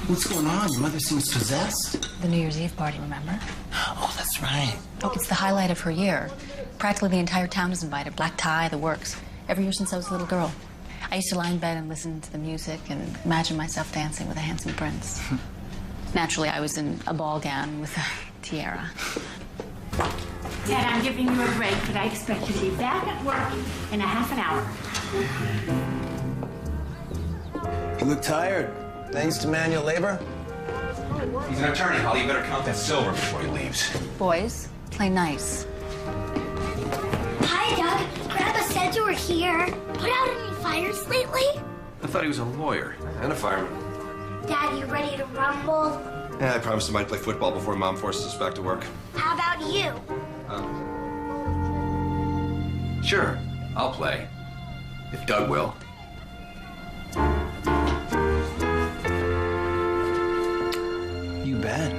What's going on? Your mother seems possessed. The New Year's Eve party, remember? Oh, that's right. Oh, it's the highlight of her year. Practically the entire town is invited. Black tie, the works. Every year since I was a little girl. I used to lie in bed and listen to the music and imagine myself dancing with a handsome prince. Naturally, I was in a ball gown with a tiara. Ted, I'm giving you a break, but I expect you to be back at work in a half an hour. You look tired. Thanks to manual labor? He's an attorney, Holly. You better count that silver before he leaves. Boys, play nice. Hi, Doug. Grandpa said you were here. Put out any fires lately? I thought he was a lawyer and a fireman. Dad, you ready to rumble? Yeah, I promised him I'd play football before Mom forces us back to work. How about you? Sure, I'll play. If Doug will. You bet.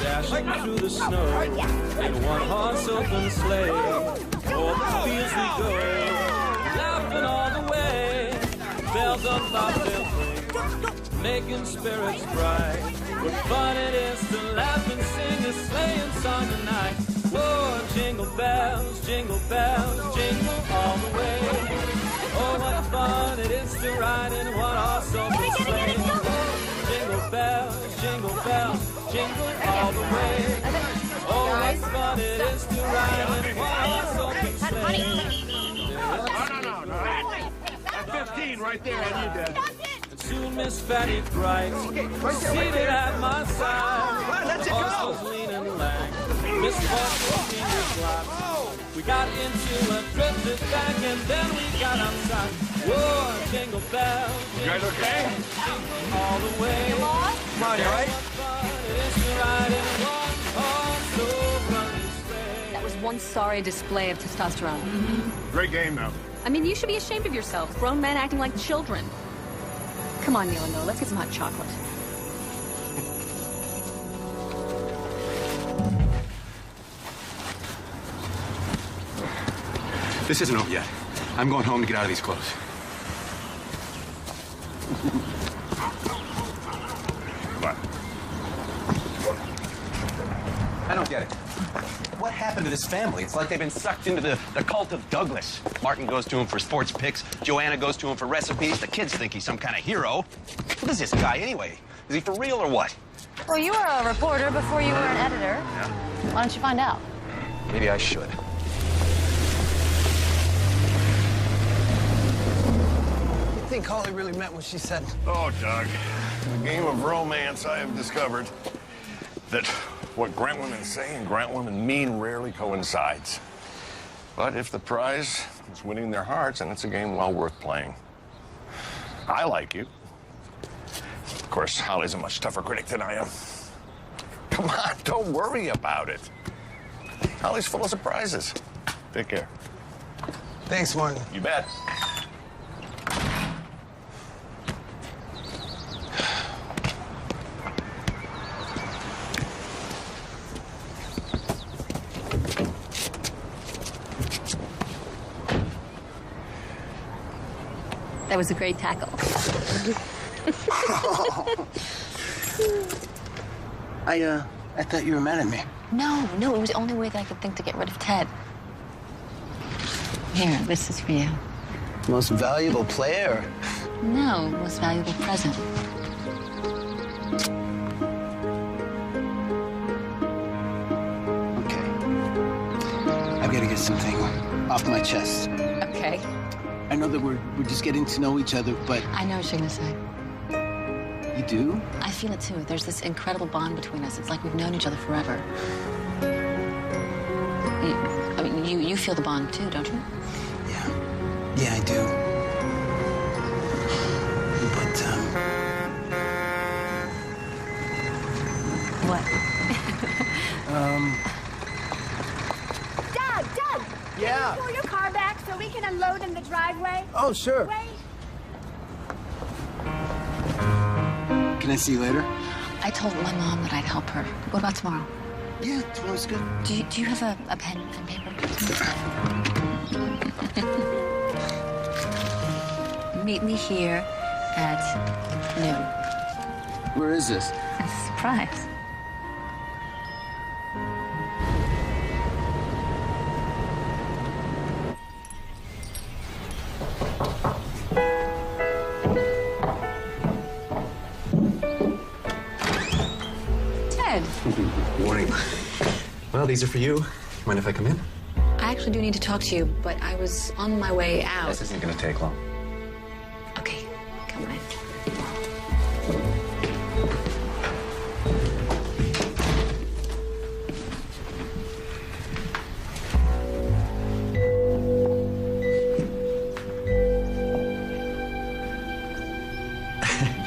Dashing through the snow in one horse open sleigh. O'er the fields we go, laughing all the way. Bells on bobtail ring, making spirits bright. What fun it is to laugh and sing a sleighing song tonight. Whoa, jingle bells, jingle all the way. Oh, what fun it is to ride in one horse open sleigh. Jingle bells, jingle all the way. Oh, what fun it is to ride in one horse open sleigh. No. That's 15 right there on you, Dad. And soon Miss Fanny Bright was seated at my side. Horse was lean and lank. Miss Fox was senior class. We got into a drifted bank and then we got outside. Whoa, jingle bells. You guys okay? Jingle all the way. Come on, you all right? That was one sorry display of testosterone. Great game, though. I mean, you should be ashamed of yourselves. Grown men acting like children. Come on, Neil and Noah, let's get some hot chocolate. This isn't over yet. I'm going home to get out of these clothes. What? I don't get it. What happened to this family? It's like they've been sucked into the cult of Douglas. Martin goes to him for sports picks. Joanna goes to him for recipes. The kids think he's some kind of hero. What is this guy anyway? Is he for real or what? Well, you were a reporter before you were an editor. Yeah. Why don't you find out? Maybe I should. You think Holly really meant what she said? Oh, Doug, in the game of romance, I have discovered that what Grant women say and Grant women mean rarely coincides. But if the prize is winning their hearts, then it's a game well worth playing. I like you. Of course, Holly's a much tougher critic than I am. Come on, don't worry about it. Holly's full of surprises. Take care. Thanks, Martin. You bet. That was a great tackle. I thought you were mad at me. No, it was the only way that I could think to get rid of Ted. Here, this is for you. Most valuable player. No, most valuable present. Okay. I've got to get something off my chest. Okay. I know that we're just getting to know each other, but... I know what you're gonna say. You do? I feel it too. There's this incredible bond between us. It's like we've known each other forever. You feel the bond too, don't you? Yeah. Yeah, I do. But, What? Doug! Yeah? Can you pull your car back so we can unload in the driveway? Oh, sure. Wait. Can I see you later? I told my mom that I'd help her. What about tomorrow? Yeah, tomorrow's good. Do you have a pen and paper? Meet me here at noon. Where is this? A surprise. Ted. Morning. Well, these are for you. Mind if I come in? I actually do need to talk to you, but I was on my way out. This isn't going to take long. Okay, come on.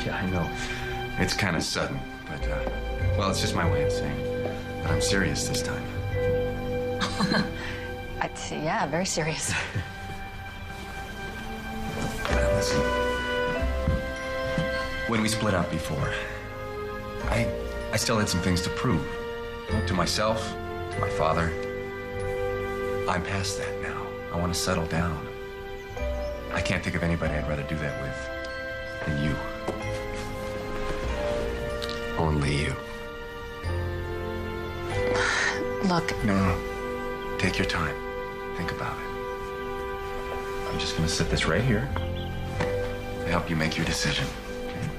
Yeah, I know. It's kind of sudden, but, well, it's just my way of saying that I'm serious this time. Yeah, very serious. Listen. When we split up before, I still had some things to prove. To myself, to my father. I'm past that now. I want to settle down. I can't think of anybody I'd rather do that with than you. Only you. Look. No. Take your time. Think about it. I'm just going to sit this right here to help you make your decision. Okay?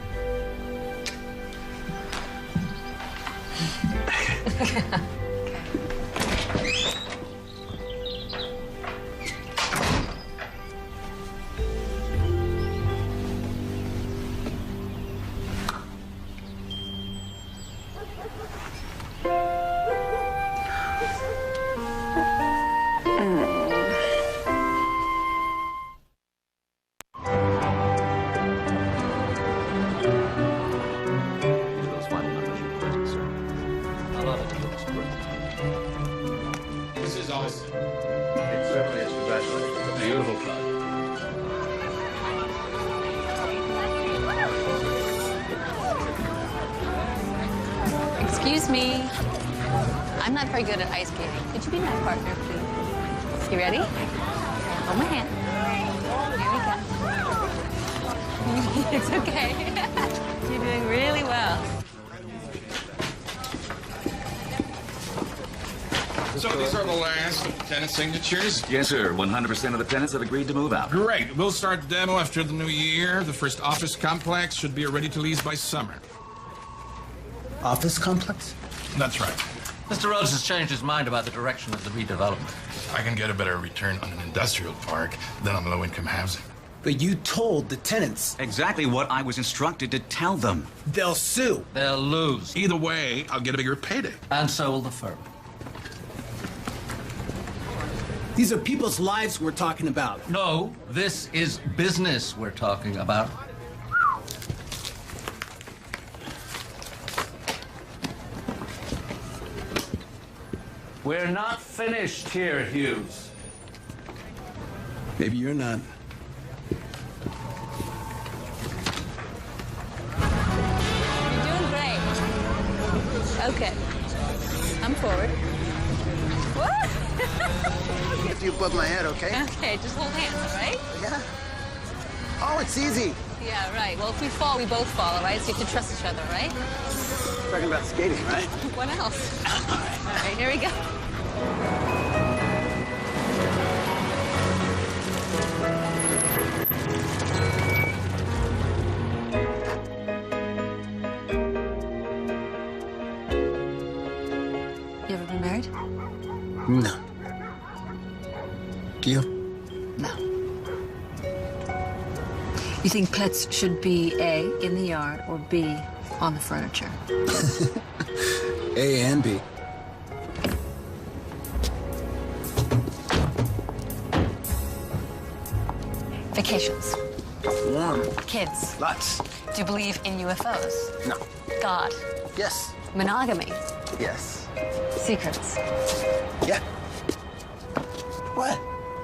This is awesome. It certainly is. Congratulations. Beautiful product. Excuse me. I'm not very good at ice skating. Could you be my partner, please? You ready? Hold my hand. Here we go. It's okay. You're doing really well. So these are the last tenant signatures? Yes, sir. 100% of the tenants have agreed to move out. Great. We'll start the demo after the new year. The first office complex should be ready to lease by summer. Office complex? That's right. Mr. Rhodes has changed his mind about the direction of the redevelopment. I can get a better return on an industrial park than on low-income housing. But you told the tenants. Exactly what I was instructed to tell them. They'll sue. They'll lose. Either way, I'll get a bigger payday. And so will the firm. These are people's lives we're talking about. No, this is business we're talking about. We're not finished here, Hughes. Maybe you're not. You're doing great. Okay. Come forward. What? Lift you above my head, okay? Okay, just hold hands, all right? Yeah. Oh, it's easy. Yeah, right. Well, if we fall, we both fall, all right? So you have to trust each other, right? Talking about skating, right? What else? All right, here we go. You ever been married? No. Do you? No. You think pets should be A, in the yard, or B, on the furniture? A and B. Vacations. Warm. Kids. Lots. Do you believe in UFOs? No. God. Yes. Monogamy. Yes. Secrets. Yeah. What?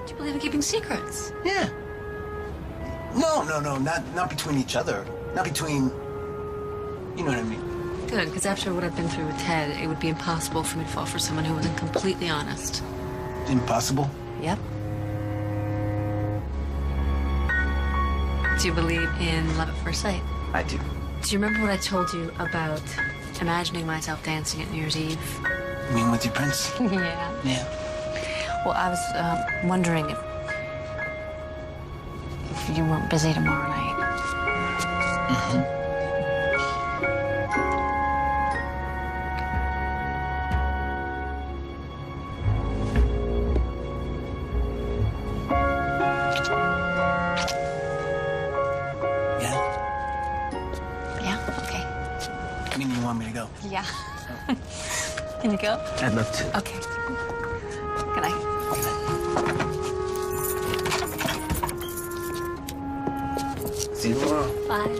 Do you believe in keeping secrets? Yeah. No, not between each other. Not between, you know what I mean? Good, because after what I've been through with Ted, it would be impossible for me to fall for someone who wasn't completely honest. Impossible? Yep. Do you believe in love at first sight? I do. Do you remember what I told you about imagining myself dancing at New Year's Eve? You mean with your prince? Yeah. Yeah. Well, I was wondering if you weren't busy tomorrow night. Mm-hmm. Yeah. Can you go? I'd love to. Okay. Good night. See you tomorrow. Bye.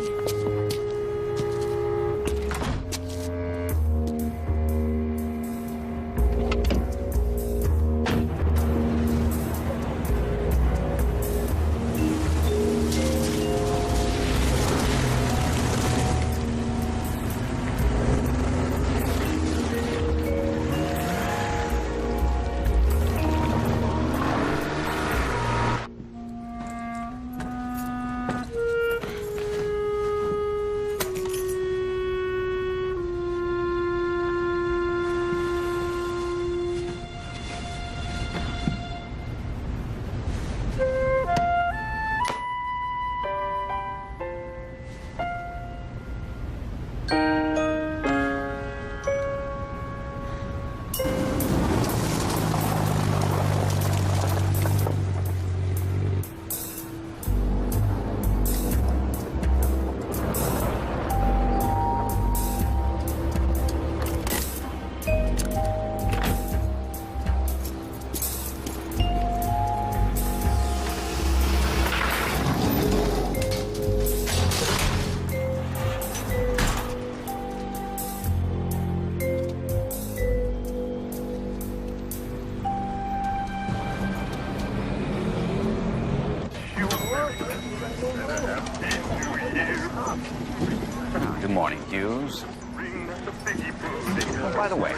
Good morning, Hughes. Oh, by the way,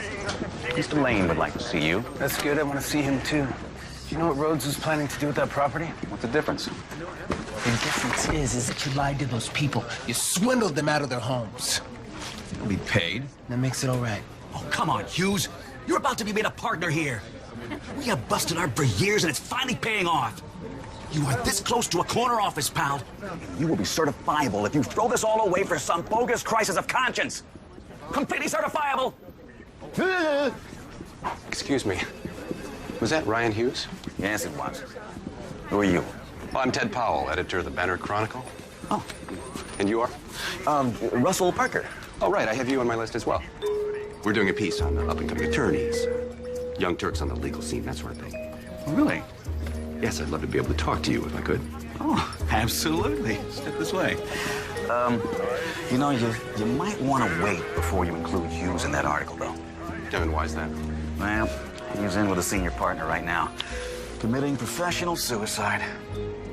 Mr. Lane would like to see you. That's good. I want to see him, too. Do you know what Rhodes was planning to do with that property? What's the difference? The difference is that you lied to those people. You swindled them out of their homes. He'll be paid. That makes it all right. Oh, come on, Hughes. You're about to be made a partner here. We have busted art for years, and it's finally paying off. You are this close to a corner office, pal. You will be certifiable if you throw this all away for some bogus crisis of conscience. Completely certifiable. Excuse me. Was that Ryan Hughes? Yes, it was. Who are you? Well, I'm Ted Powell, editor of the Banner Chronicle. Oh. And you are? Russell Parker. Oh, right. I have you on my list as well. We're doing a piece on up-and-coming attorneys, young Turks on the legal scene, that sort of thing. Really? Yes, I'd love to be able to talk to you if I could. Oh, absolutely. Step this way. You know, you might want to wait before you include Hughes in that article, though. And why is that? Well, he's in with a senior partner right now, committing professional suicide.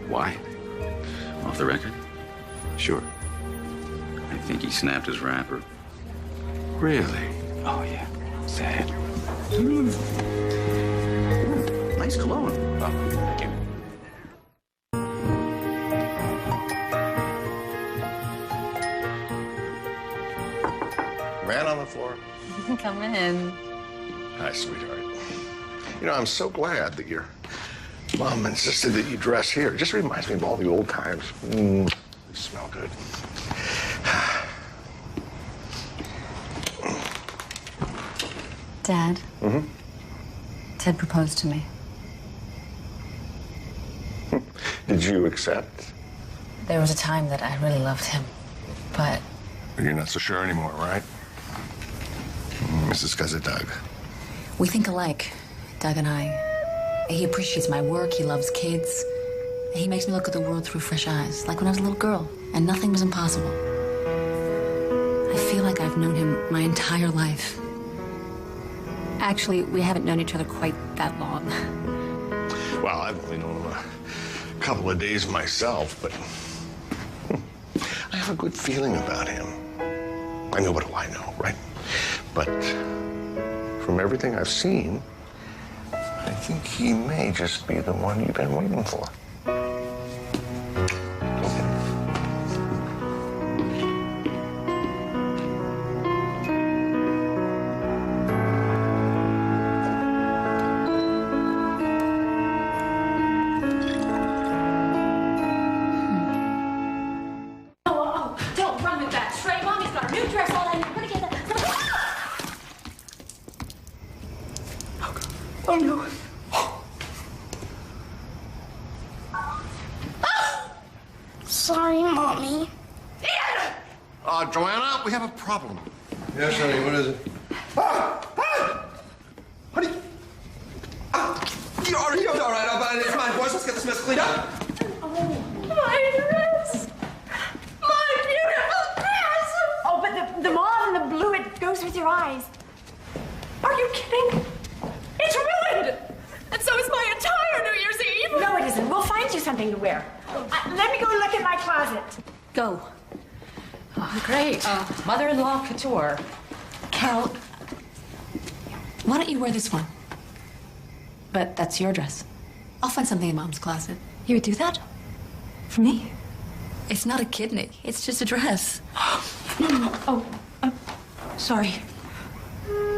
Why? Off the record? Sure. I think he snapped his wrapper. Really? Oh, yeah. Sad. Nice cologne. Oh, thank you. Man on the floor. Come in. Hi, sweetheart. You know, I'm so glad that your mom insisted that you dress here. It just reminds me of all the old times. You smell good. Dad. Mm-hmm. Ted proposed to me. Did you accept? There was a time that I really loved him, but You're not so sure anymore, right? Mrs. Cousin Doug. we think alike, Doug and I. He appreciates my work, he loves kids. He makes me look at the world through fresh eyes, like when I was a little girl, and nothing was impossible. I feel like I've known him my entire life. Actually, we haven't known each other quite that long. Well, I've only known him a couple of days myself, but I have a good feeling about him. I know what do I know, right? But from everything I've seen, I think he may just be the one you've been waiting for. Don't run with that, Trey. Mommy's got a new dress all I need. Put together. Oh no. Sorry, Mommy. Joanna, we have a problem. Yes, honey, what is it? Are you all right? It's mine, boys. Let's get this mess cleaned up. My dress! My beautiful dress! Oh, but the mauve and the blue, it goes with your eyes. Are you kidding? It's ruined! And so is my entire New Year's Eve! No, it isn't. We'll find you something to wear. Let me go look at my closet. Go. Oh, great. Mother-in-law couture. Carol, why don't you wear this one? But that's your dress. I'll find something in Mom's closet. You would do that? For me? It's not a kidney. It's just a dress. Oh, sorry.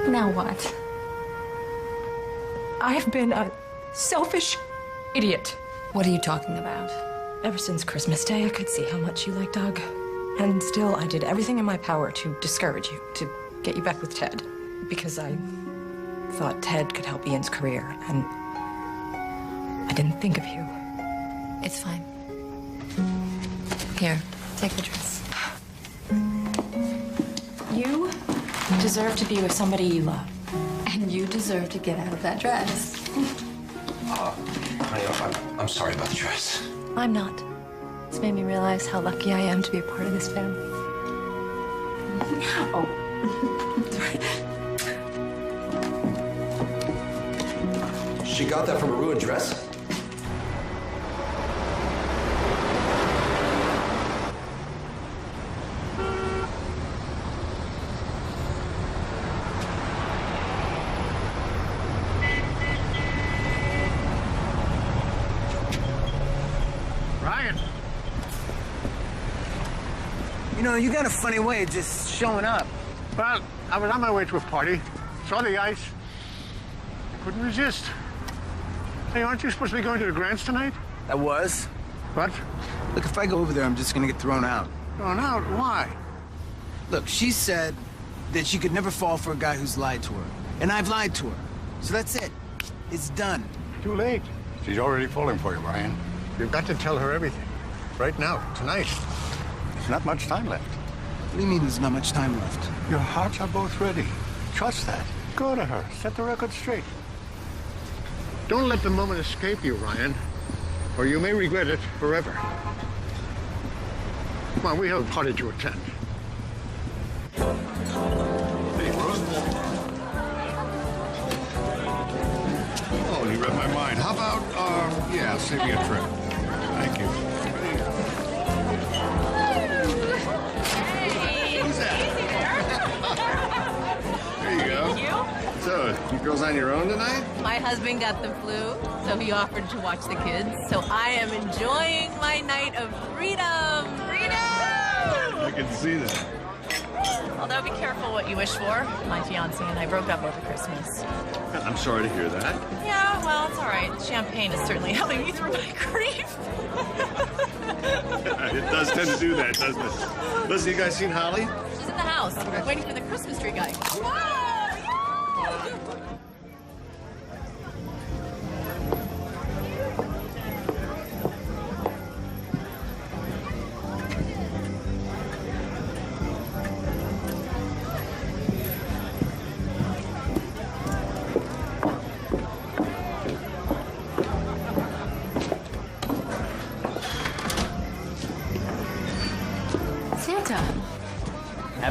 Now what? I have been a selfish idiot. What are you talking about? Ever since Christmas Day, I could see how much you like Doug. And still, I did everything in my power to discourage you, to get you back with Ted. Because I thought Ted could help Ian's career, and I didn't think of you. It's fine. Here, take the dress. You deserve to be with somebody you love. And you deserve to get out of that dress. Honey, I'm sorry about the dress. I'm not. It's made me realize how lucky I am to be a part of this family. Oh. Sorry. She got that from a ruined dress? Ryan. You know, you got a funny way of just showing up. Well, I was on my way to a party. Saw the ice. Couldn't resist. Hey, aren't you supposed to be going to the Grants tonight? I was. What? Look, if I go over there, I'm just gonna get thrown out. Thrown out? Why? Look, she said that she could never fall for a guy who's lied to her. And I've lied to her. So that's it. It's done. Too late. She's already falling for you, Ryan. You've got to tell her everything. Right now, tonight. There's not much time left. What do you mean there's not much time left? Your hearts are both ready. Trust that. Go to her. Set the record straight. Don't let the moment escape you, Ryan, or you may regret it forever. Come on, we have a party to attend. Hey, Rose. Oh, you read my mind. How about, yeah, save me a trip. Thank you. Who's that? There you go. So, you girls on your own tonight? My husband got the flu, so he offered to watch the kids. So I am enjoying my night of freedom. Freedom! I can see that. Although be careful what you wish for. My fiance and I broke up over Christmas. I'm sorry to hear that. Yeah, well, it's all right. Champagne is certainly helping me through my grief. It does tend to do that, doesn't it? Listen, you guys seen Holly? She's in the house. We're waiting for the Christmas tree guy.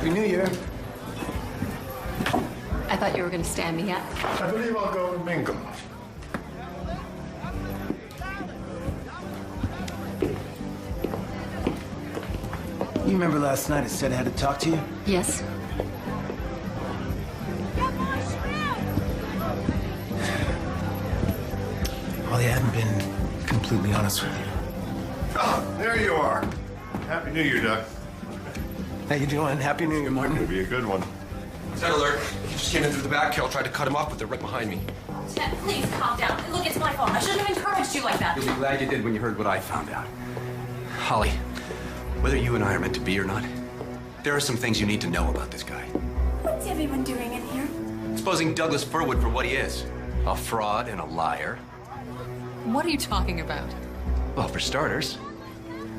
Happy New Year. I thought you were going to stand me up. I believe I'll go mingle. You remember last night I said I had to talk to you? Yes. Holly, I haven't been completely honest with you. Oh, there you are. Happy New Year, Doug. How you doing? Happy New Year, Martin. It'll be a good one. Settler, he just came in through the back. Carol tried to cut him off, but they're right behind me. Ted, please calm down. Look, it's my fault. I shouldn't have encouraged you like that. You'll be glad you did when you heard what I found out. Holly, whether you and I are meant to be or not, there are some things you need to know about this guy. What's everyone doing in here? Exposing Douglas Furwood for what he is. A fraud and a liar. What are you talking about? Well, for starters,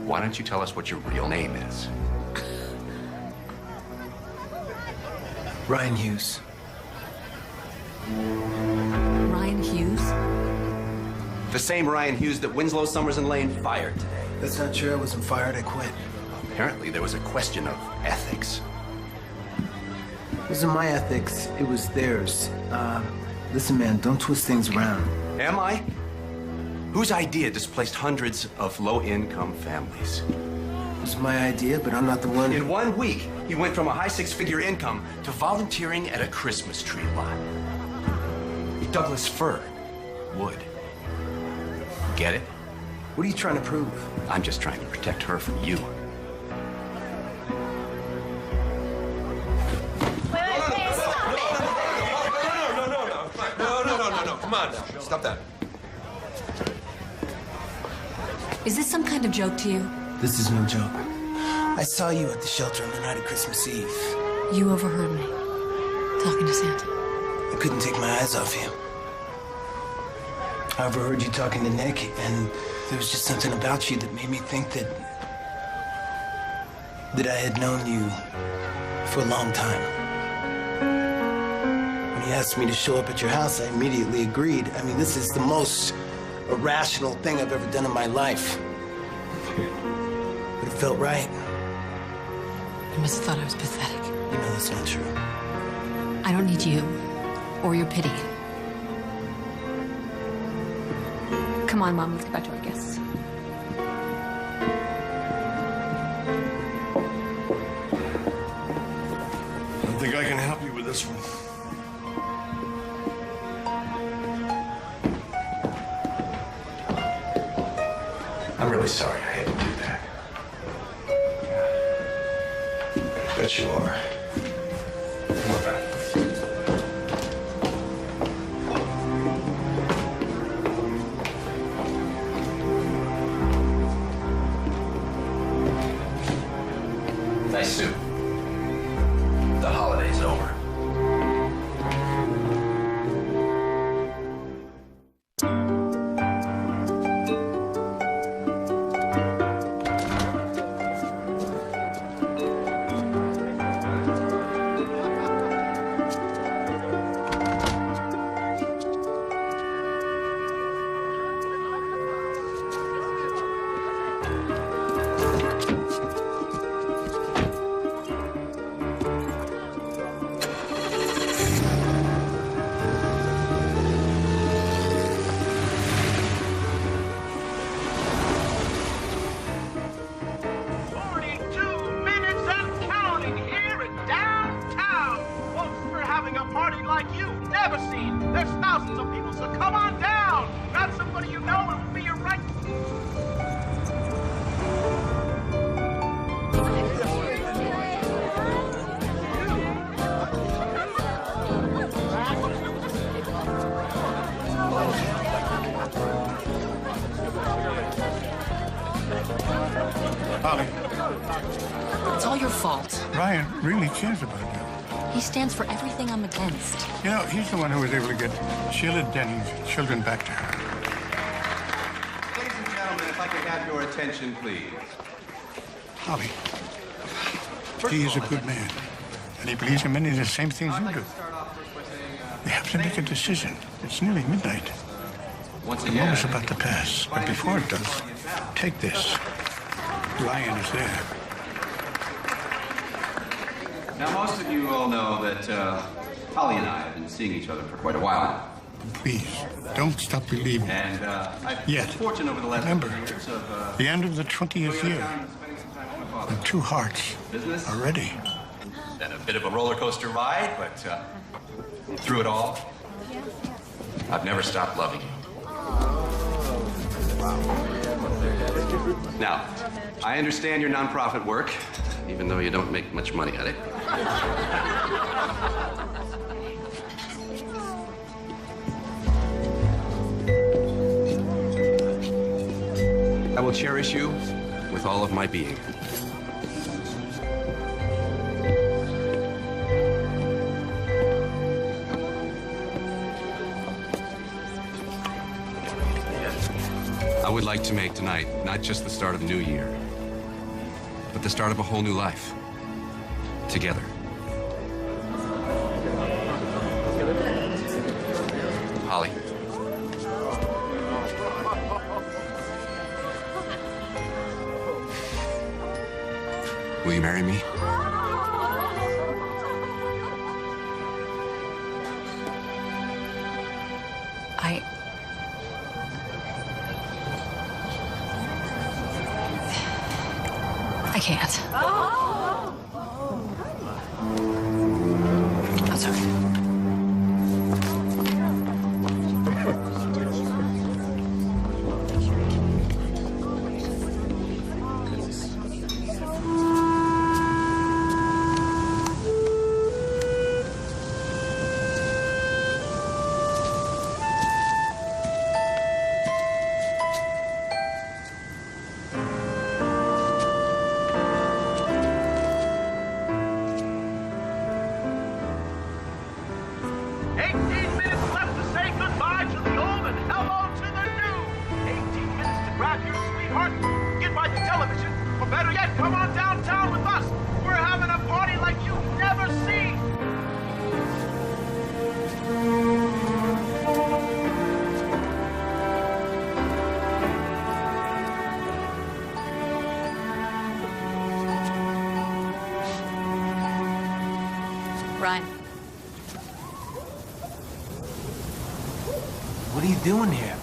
why don't you tell us what your real name is? Ryan Hughes. Ryan Hughes? The same Ryan Hughes that Winslow, Summers, and Lane fired today. That's not true. I wasn't fired. I quit. Apparently, there was a question of ethics. It wasn't my ethics. It was theirs. Listen, man, don't twist things around. Am I? Whose idea displaced hundreds of low-income families? It was my idea, but I'm not the one. In 1 week, he went from a high six-figure income to volunteering at a Christmas tree lot. Douglas Fir would. Get it? What are you trying to prove? I'm just trying to protect her from you. No, come on now. Stop that. Is this some kind of joke to you? This is no joke. I saw you at the shelter on the night of Christmas Eve. You overheard me talking to Santa. I couldn't take my eyes off you. I overheard you talking to Nick, and there was just something about you that made me think that I had known you for a long time. When you asked me to show up at your house, I immediately agreed. I mean, this is the most irrational thing I've ever done in my life. But it felt right. You must have thought I was pathetic. You know that's not true. I don't need you or your pity. Come on, Mom, let's get back to our guests. I don't think I can help you with this one. I'm really sorry I had to do that. Bet you are. Come on back. Nice suit. The holiday's over. Holly, It's all your fault. Ryan really cares about you. He stands for everything I'm against. You know, he's the one who was able to get Sheila Denning's children back to her. Ladies and gentlemen, if I could have your attention, please. Holly, he is a good man, and he believes in many of the same things you do. We have to make a decision. It's nearly midnight. The moment's about to pass, but before it does, take this. Ryan is there. Now, most of you all know that Holly and I have been seeing each other for quite a while now. Please, don't stop believing. And I've Yet, been fortunate over the last remember, few years of the end of the 20th year, and two hearts business are ready. Been a bit of a roller coaster ride, but through it all, I've never stopped loving you. Now, I understand your nonprofit work, even though you don't make much money at it. I will cherish you with all of my being. I would like to make tonight not just the start of the new year, but the start of a whole new life. Together. Holly. Will you marry me? I can't. I'm sorry. Ryan. What are you doing here?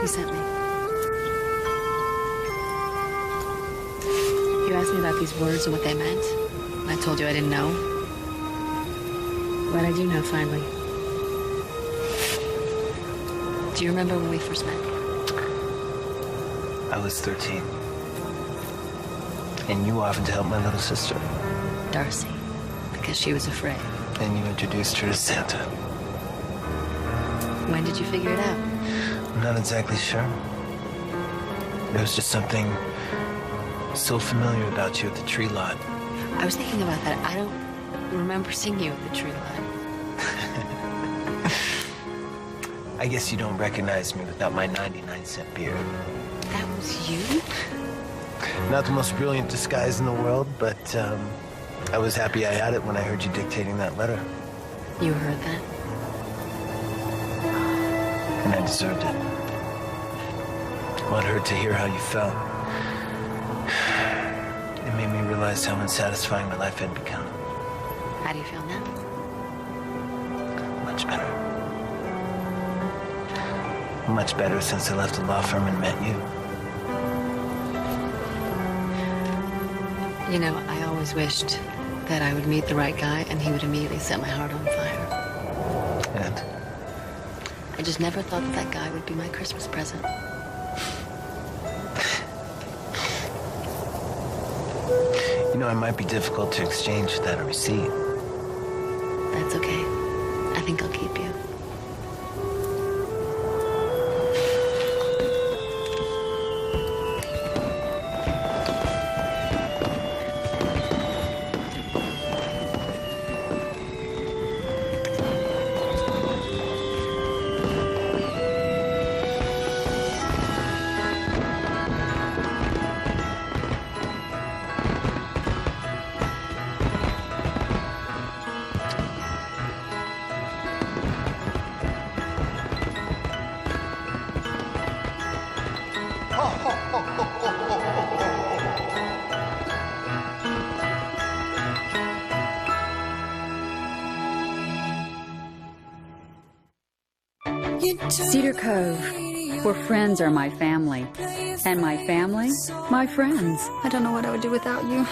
You sent me. You asked me about these words and what they meant. And I told you I didn't know. But I do know, finally. Do you remember when we first met? I was 13. And you offered to help my little sister. Darcy. Because she was afraid. And you introduced her to Santa. When did you figure it out? I'm not exactly sure. There was just something so familiar about you at the tree lot. I was thinking about that. I don't remember seeing you at the tree lot. I guess you don't recognize me without my 99-cent beard. That was you? Not the most brilliant disguise in the world, but I was happy I had it when I heard you dictating that letter. You heard that? And I deserved it. Well, it hurt to hear how you felt. It made me realize how unsatisfying my life had become. How do you feel now? Much better. Much better since I left the law firm and met you. You know, I always wished that I would meet the right guy and he would immediately set my heart on fire. And? I just never thought that guy would be my Christmas present. You know, it might be difficult to exchange without a receipt. That's okay. I think I'll keep you. Cedar Cove, where friends are my family, and my family, my friends. I don't know what I would do without you.